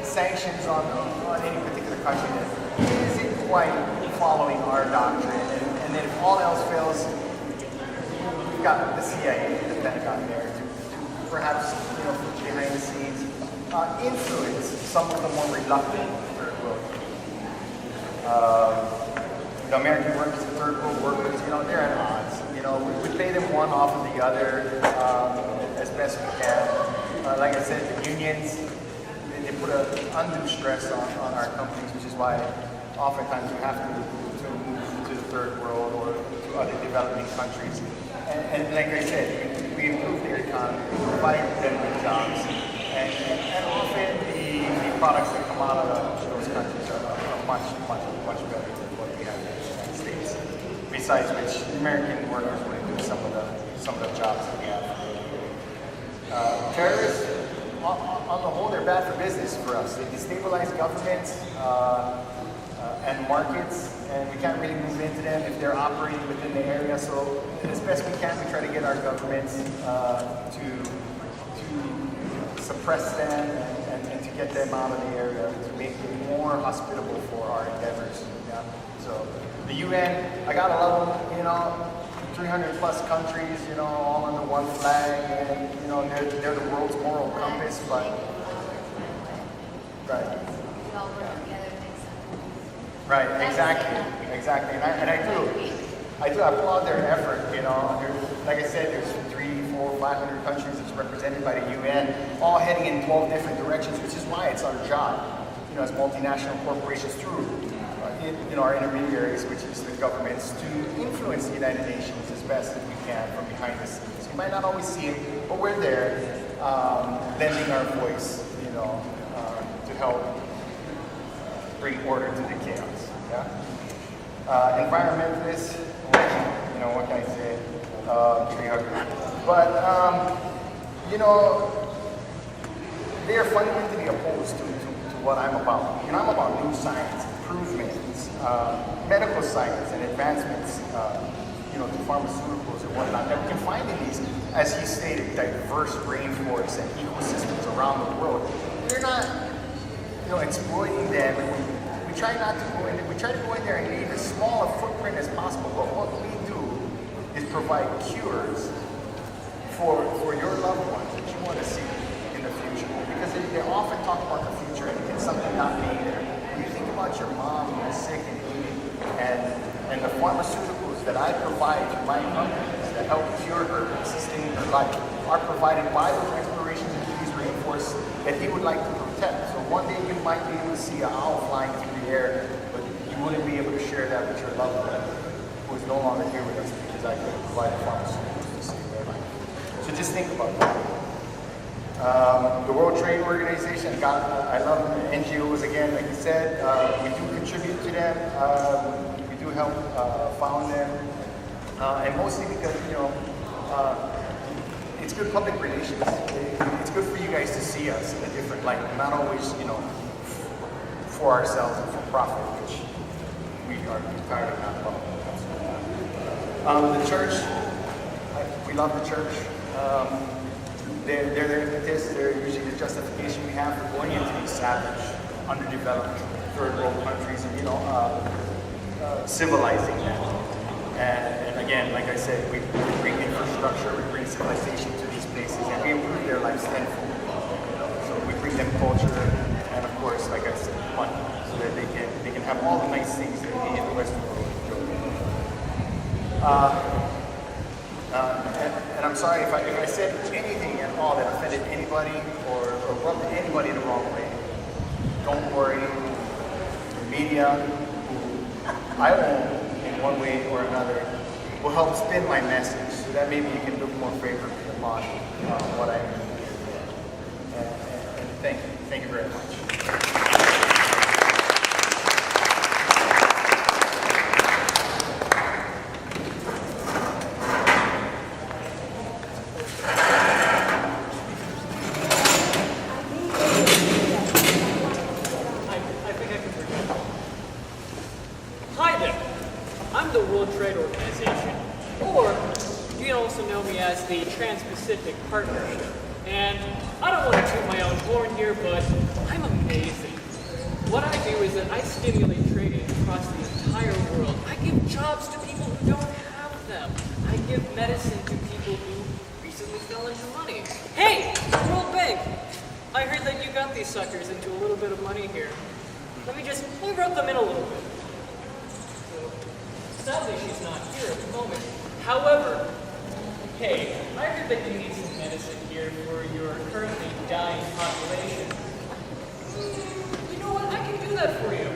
sanctions on any particular country that isn't quite following our doctrine. And then if all else fails, we've got the CIA, the Pentagon there to perhaps, from behind the scenes, influence some of the more reluctant third world. The American workers, the third world workers, they're at odds. We pay them one off of the other as best we can. Like I said, the unions, they put an undue stress on our companies, which is why oftentimes we have to move to the third world or to other developing countries. And like I said, we improve their economy, we provide them with jobs, and often the products that come out of those countries are much better than what we have in the United States. Besides which, American workers wouldn't do some of the jobs that we have. Terrorists, on the whole, they're bad for business for us. They destabilize governments and markets, and we can't really move into them if they're operating within the area. So, as best we can, we try to get our governments to suppress them and to get them out of the area to make it more hospitable for our endeavors. Yeah? So, the UN, I gotta love them. 300 plus countries, all under one flag, and they're the world's moral compass. But right, exactly, and I do applaud their effort. Like I said, there's 300, 400, 500 countries that's represented by the UN, all heading in 12 different directions, which is why it's our job, as multinational corporations through our intermediaries, which is the governments, to influence the United Nations as best as we can from behind the scenes. You might not always see it, but we're there, lending our voice, to help bring order to the chaos. Yeah? Environmentalists, what can I say? Tree huggers. But, they're fundamentally opposed to what I'm about. I'm about new science, improvements, medical science and advancements, to pharmaceuticals and whatnot that we can find in these, as he stated, diverse rainforests and ecosystems around the world. We're not, exploiting them. We try not to go in there. We try to go in there and leave as small a footprint as possible. But what we do is provide cures for your loved ones that you want to see in the future. Because they often talk about the future and something not being there. When you think about your mom who's sick and ailing, and the pharmaceuticals that I provide to my companies that help cure her and sustain her life are provided by those explorations into these rainforests that he would like to protect. So one day you might be able to see an owl flying through the air, but you wouldn't be able to share that with your loved one who is no longer here with us because I could provide pharmaceuticals to save their life. So just think about that. The World Trade Organization, I love NGOs again, like you said. We do contribute to them. We do help found them. And mostly because, it's good public relations. It's good for you guys to see us in a different light, not always, for ourselves and for profit, which we are entirely not about. The church, we love the church. They're their impetus, they're usually the justification we have for going into these savage, underdeveloped third world countries and, civilizing them. And again, like I said, we bring infrastructure, we bring civilization to these places, and we improve their lives tenfold. So we bring them culture, and of course, like I said, money, so that they can have all the nice anybody or rub anybody the wrong way, don't worry. The media, who I own in one way or another, will help spin my message so that maybe you can look more favorably upon what I mean. And thank you. Thank you very much. Hi there. I'm the World Trade Organization, or you can also know me as the Trans-Pacific Partnership. And I don't want to toot my own horn here, but I'm amazing. What I do is that I stimulate trading across the entire world. I give jobs to people who don't have them. I give medicine to people who recently fell into money. Hey, World Bank! I heard that you got these suckers into a little bit of money here. Let me rub them in a little bit. Sadly, she's not here at the moment. However, hey, I heard that you need some medicine here for your currently dying population. You know what? I can do that for you.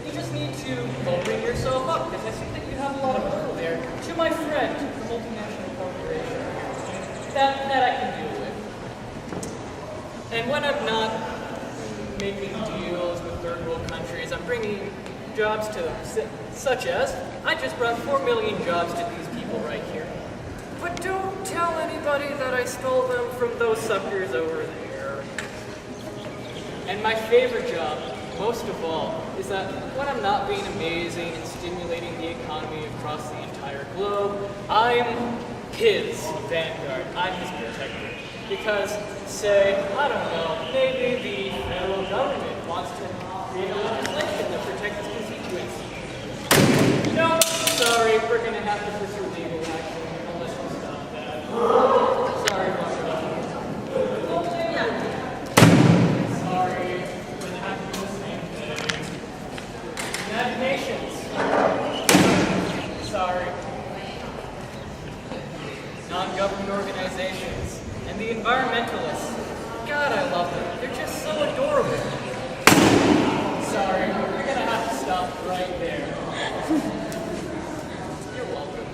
You just need to open yourself up, because I see that you have a lot of pull there, to my friend, the multinational corporation. That I can deal with. And when I'm not making deals with third world countries, I'm bringing jobs to them, such as, I just brought 4 million jobs to these people right here. But don't tell anybody that I stole them from those suckers over there. And my favorite job, most of all, is that when I'm not being amazing and stimulating the economy across the entire globe, I'm his vanguard, I'm his protector. Because, say, I don't know, maybe the federal government wants to create a legislation that protects its constituents. No, sorry, we're going to have to pursue legal action unless we stop that. Sorry about that. Sorry, we're going to have to do the same thing. United Nations. Sorry. Non-government organizations. And the environmentalists. God, I love them. They're just so adorable. Sorry, we're going to have to stop right there. You're welcome.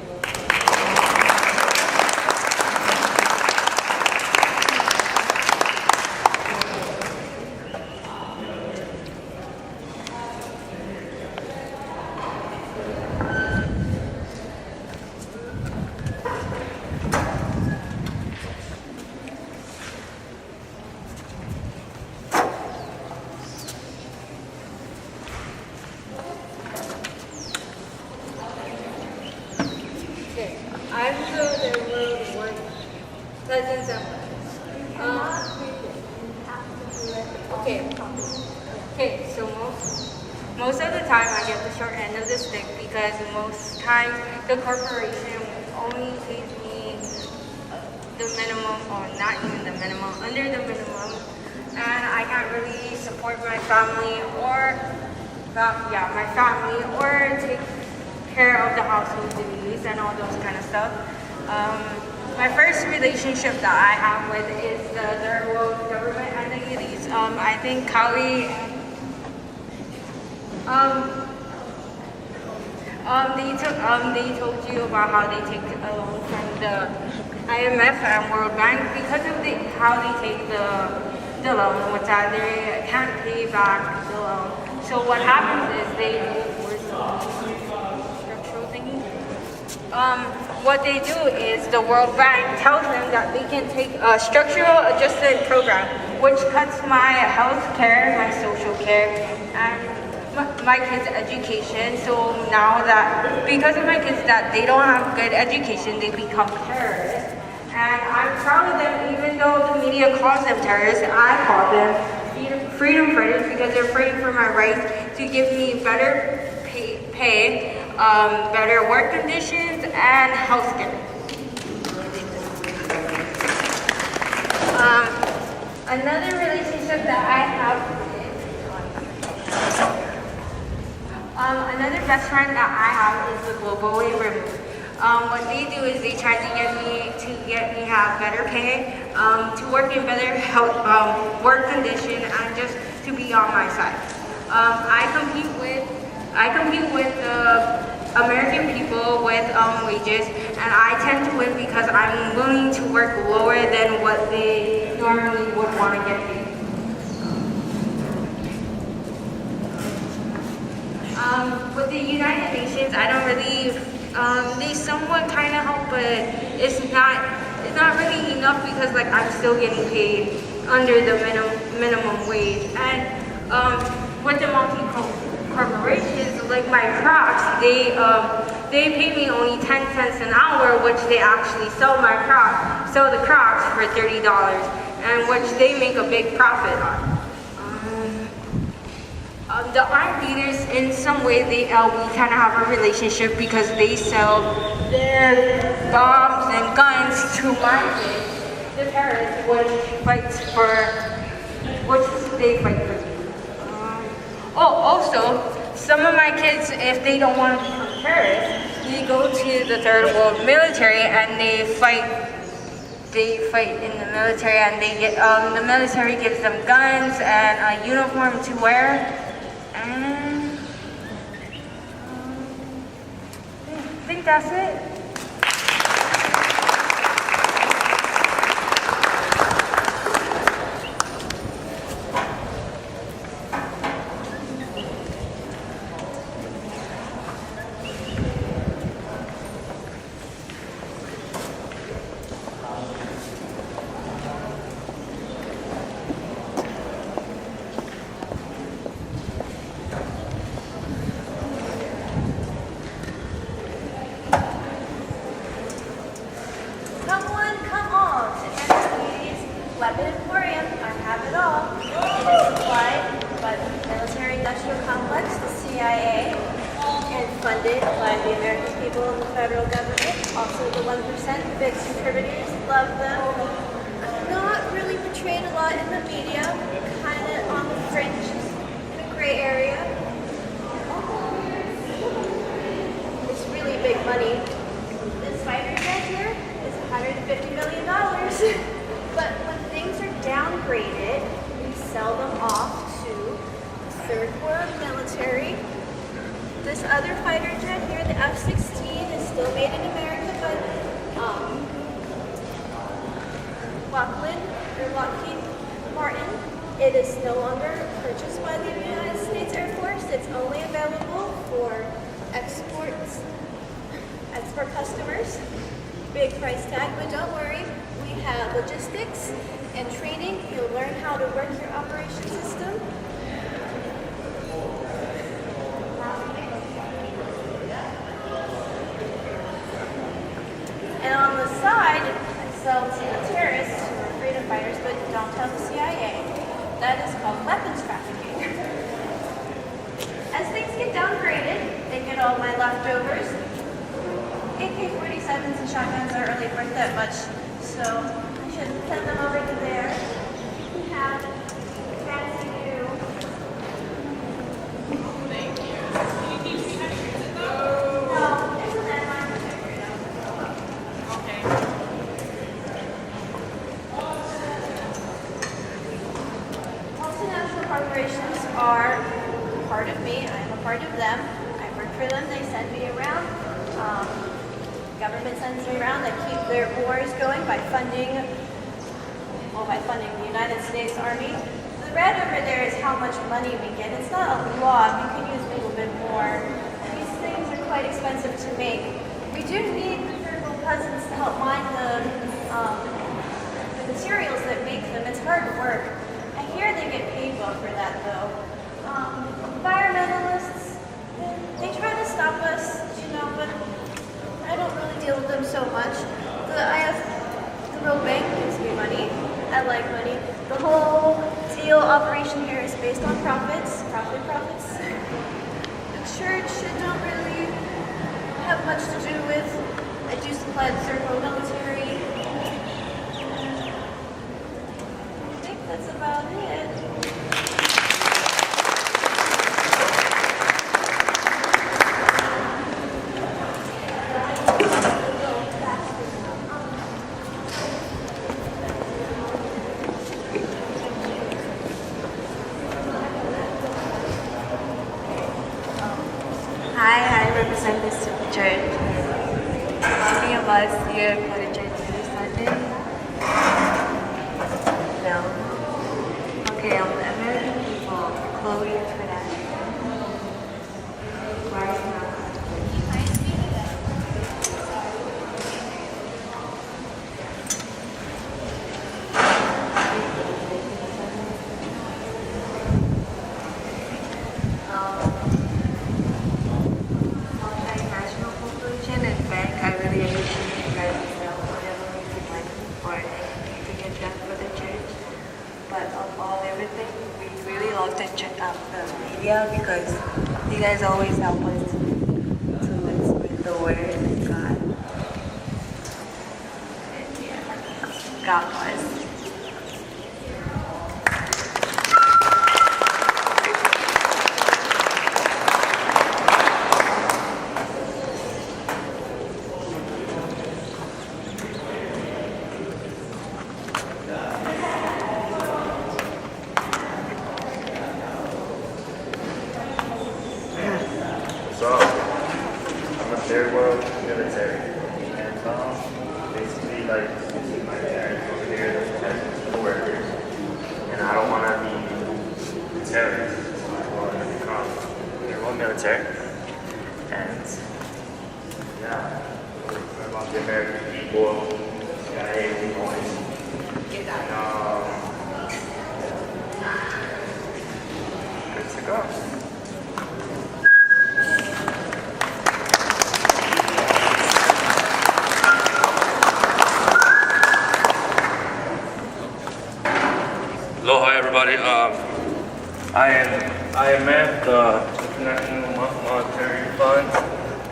I'm sure there will be one presence of okay, so most of the time I get the short end of the stick because most times the corporation only pays me the minimum, or not even the minimum, under the minimum, and I can't really support my family or take care of the household duties and all those kind of stuff. My first relationship that I have with is the third world government entities. I think Kali, they told you about how they take a loan from the IMF and World Bank because of how they take the loan, which they can't pay back the loan. So what happens is they structural thingy. What they do is the World Bank tells them that they can take a structural adjustment program, which cuts my health care, my social care, and my kids' education. So now that, because of my kids that they don't have good education, they become terrorists. And I'm proud of them, even though the media calls them terrorists, I call them freedom fighters because they're fighting for my rights to give me better pay, better work conditions, and health care. Another relationship that I have another best friend that I have is the Global Labor Movement. What they do is they try to get me have better pay, to work in better health, work condition, and just to be on my side. I compete with the American people with wages, and I tend to win because I'm willing to work lower than what they normally would want to get paid. With the United Nations, I don't really, they somewhat kind of help, but it's not really enough because like I'm still getting paid under the minimum wage. And with the multi-corporations, like my Crocs, they pay me only 10 cents an hour, which they actually sell the Crocs for $30, and which they make a big profit on. The armed leaders, in some way, we kind of have a relationship because they sell their bombs and guns to my kids, the terrorists, which they fight for me. Also, some of my kids, if they don't want to become terrorists, they go to the third world military and they fight. They fight in the military, and they get the military gives them guns and a uniform to wear. And I think that's it. Sundays to church. Many of us here go to church every Sunday. No. Okay, American people, Chloe Kardashian. Right now. Multinational corporation and bank, I really appreciate you guys whatever we could like for anything to get done for the church. But of all everything, we really love to check out the media because you guys always help us to spread the word of God. And yeah, God bless. So, I'm a third world military, and basically, like, you see my parents over there, they're protecting the workers, and I don't want to be a terrorist. I want to become a third world military, and yeah, learn about the American people, CIA, always, and good to go. Aloha, everybody. I am IMF, the International Monetary Fund,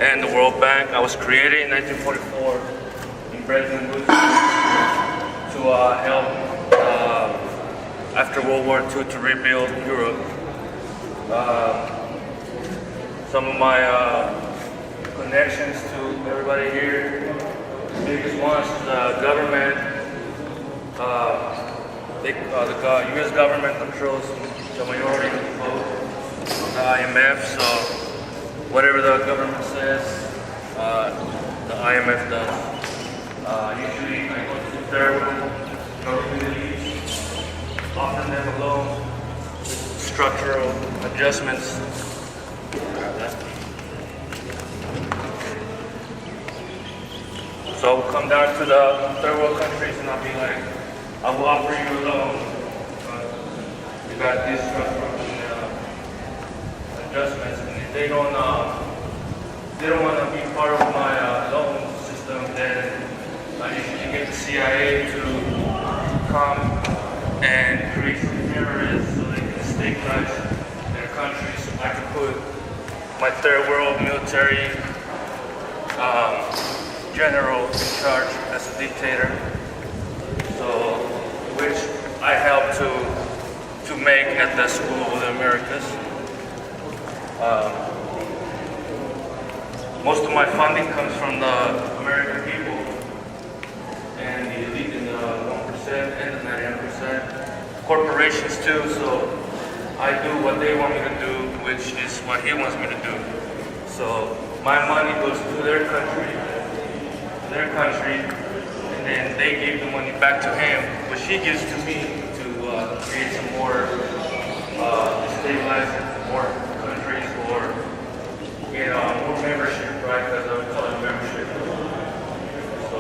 and the World Bank. I was created in 1944 in Bretton Woods to help after World War II to rebuild Europe. Some of my connections to everybody here, the biggest ones is the government. The U.S. government controls the majority of the vote of the IMF, so whatever the government says, the IMF does. Usually I go to the third world, go to the Middle East, offer them a loan with structural adjustments. So I'll come down to the third world countries and I'll be like, I will offer you a loan. You got these structural adjustments, and if they don't want to be part of my loan system, then I usually get the CIA to come and create some terrorists so they can stabilize their countries. I can put my third world military general in charge as a dictator. So, which I helped to make at the School of the Americas. Most of my funding comes from the American people and the elite in the 1% and the 99%. Corporations too, so I do what they want me to do, which is what he wants me to do. So my money goes to their country, and then they give the money back to him, which he gives to me to create some more, stabilize more countries or get more membership, right? Because I would call it membership. So,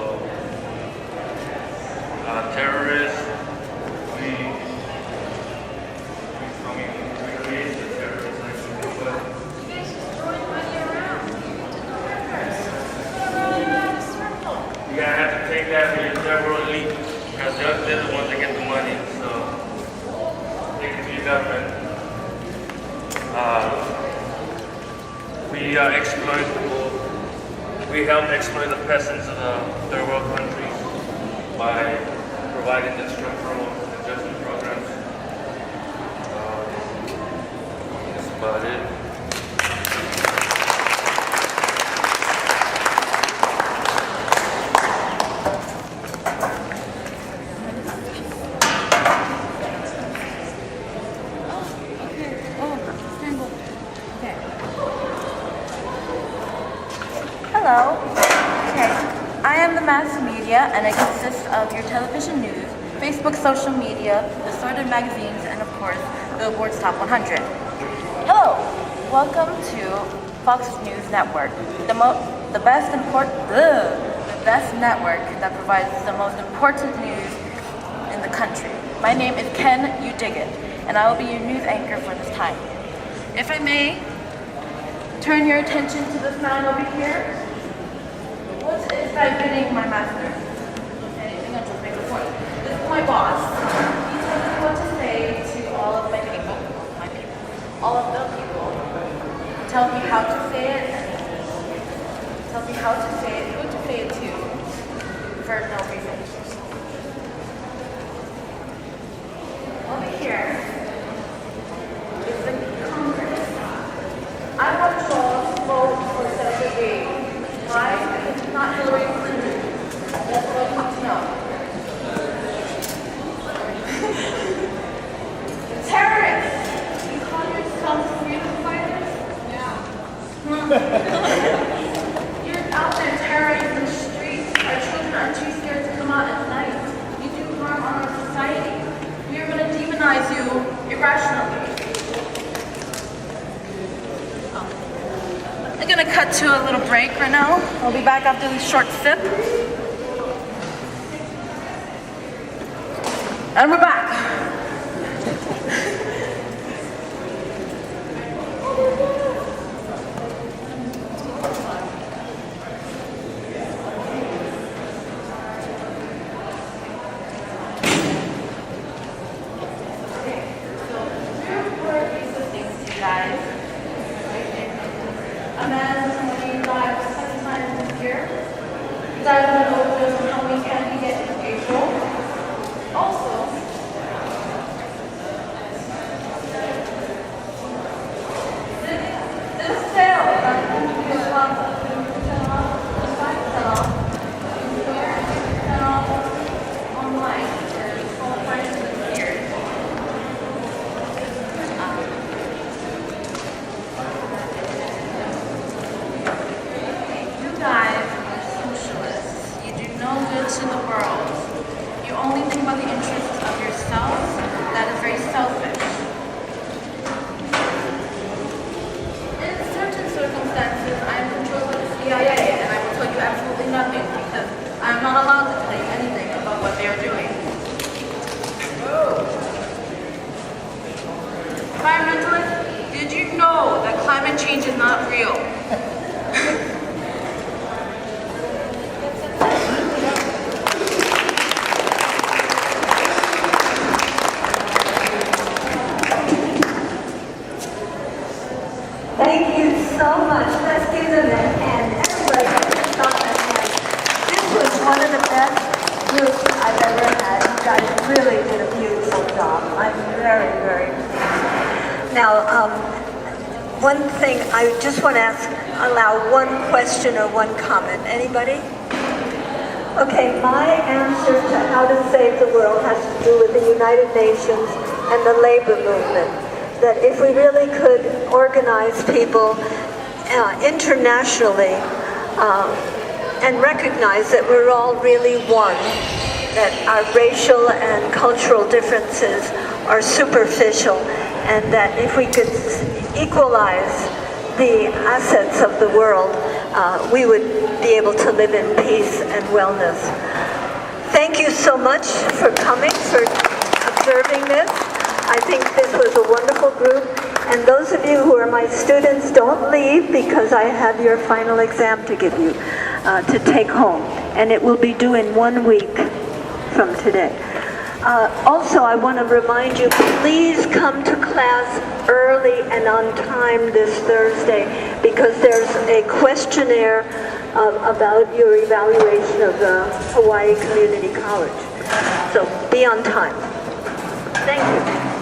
terrorists, we create the terrorists, but You guys just throwing money around. you're gonna have to take that to your third world elite because they're the ones that get the money. So take it to your government. We help exploit the peasants of the third world countries by providing the structural adjustment programs. That's about it. mass media, and it consists of your television news, Facebook social media, assorted magazines, and of course, Billboard's Top 100. Hello, welcome to Fox News Network, the best network that provides the most important news in the country. My name is Ken You Dig It, and I will be your news anchor for this time. If I may, turn your attention to this man over here. What is that bidding, my master? Anything, I'll just make a point. This is my boss. He tells me what to say to all of my people, all of the people. He tells me how to say it, he tells me how to say it, who to say it to, for no reason. Over here is the Congress. I want you all to vote for Senator Reid. Why? Because it's not Hillary Clinton. That's what you need to know. Terrorists! You call yourselves freedom fighters? Yeah. You're out there terrorizing the streets. Our children are too scared to come out at night. You do harm on our society. We are going to demonize you irrationally. I'm going to cut to a little break right now. I'll be back after this short sip. And we're back. A man who died 7 times this year. He died of an overdose on Halloween candy in April. Also, this sale that is off 5% off online for full price this year. You guys are socialists. You do no good to the world. You only think about the interests of yourselves. That is very selfish. In certain circumstances, I am controlled by the CIA, and I will tell you absolutely nothing because I am not allowed to tell you anything about what they are doing. Environmentalists, did you know that climate change is not real? Thank you so much. Let's give them a hand. Everybody, stop that hand. This was one of the best groups I've ever had. You guys really did a beautiful job. I'm very, very pleased. Now, one thing I just want to allow one question or one comment. Anybody? Okay, my answer to how to save the world has to do with the United Nations and the labor movement. That if we really could organize people internationally and recognize that we're all really one, that our racial and cultural differences are superficial, and that if we could equalize the assets of the world, we would be able to live in peace and wellness. Thank you so much for coming, for observing this. I think this was a wonderful group, and those of you who are my students, don't leave because I have your final exam to give you, to take home, and it will be due in 1 week from today. Also, I want to remind you, please come to class early and on time this Thursday because there's a questionnaire about your evaluation of Hawaii Community College. So be on time. Thank you.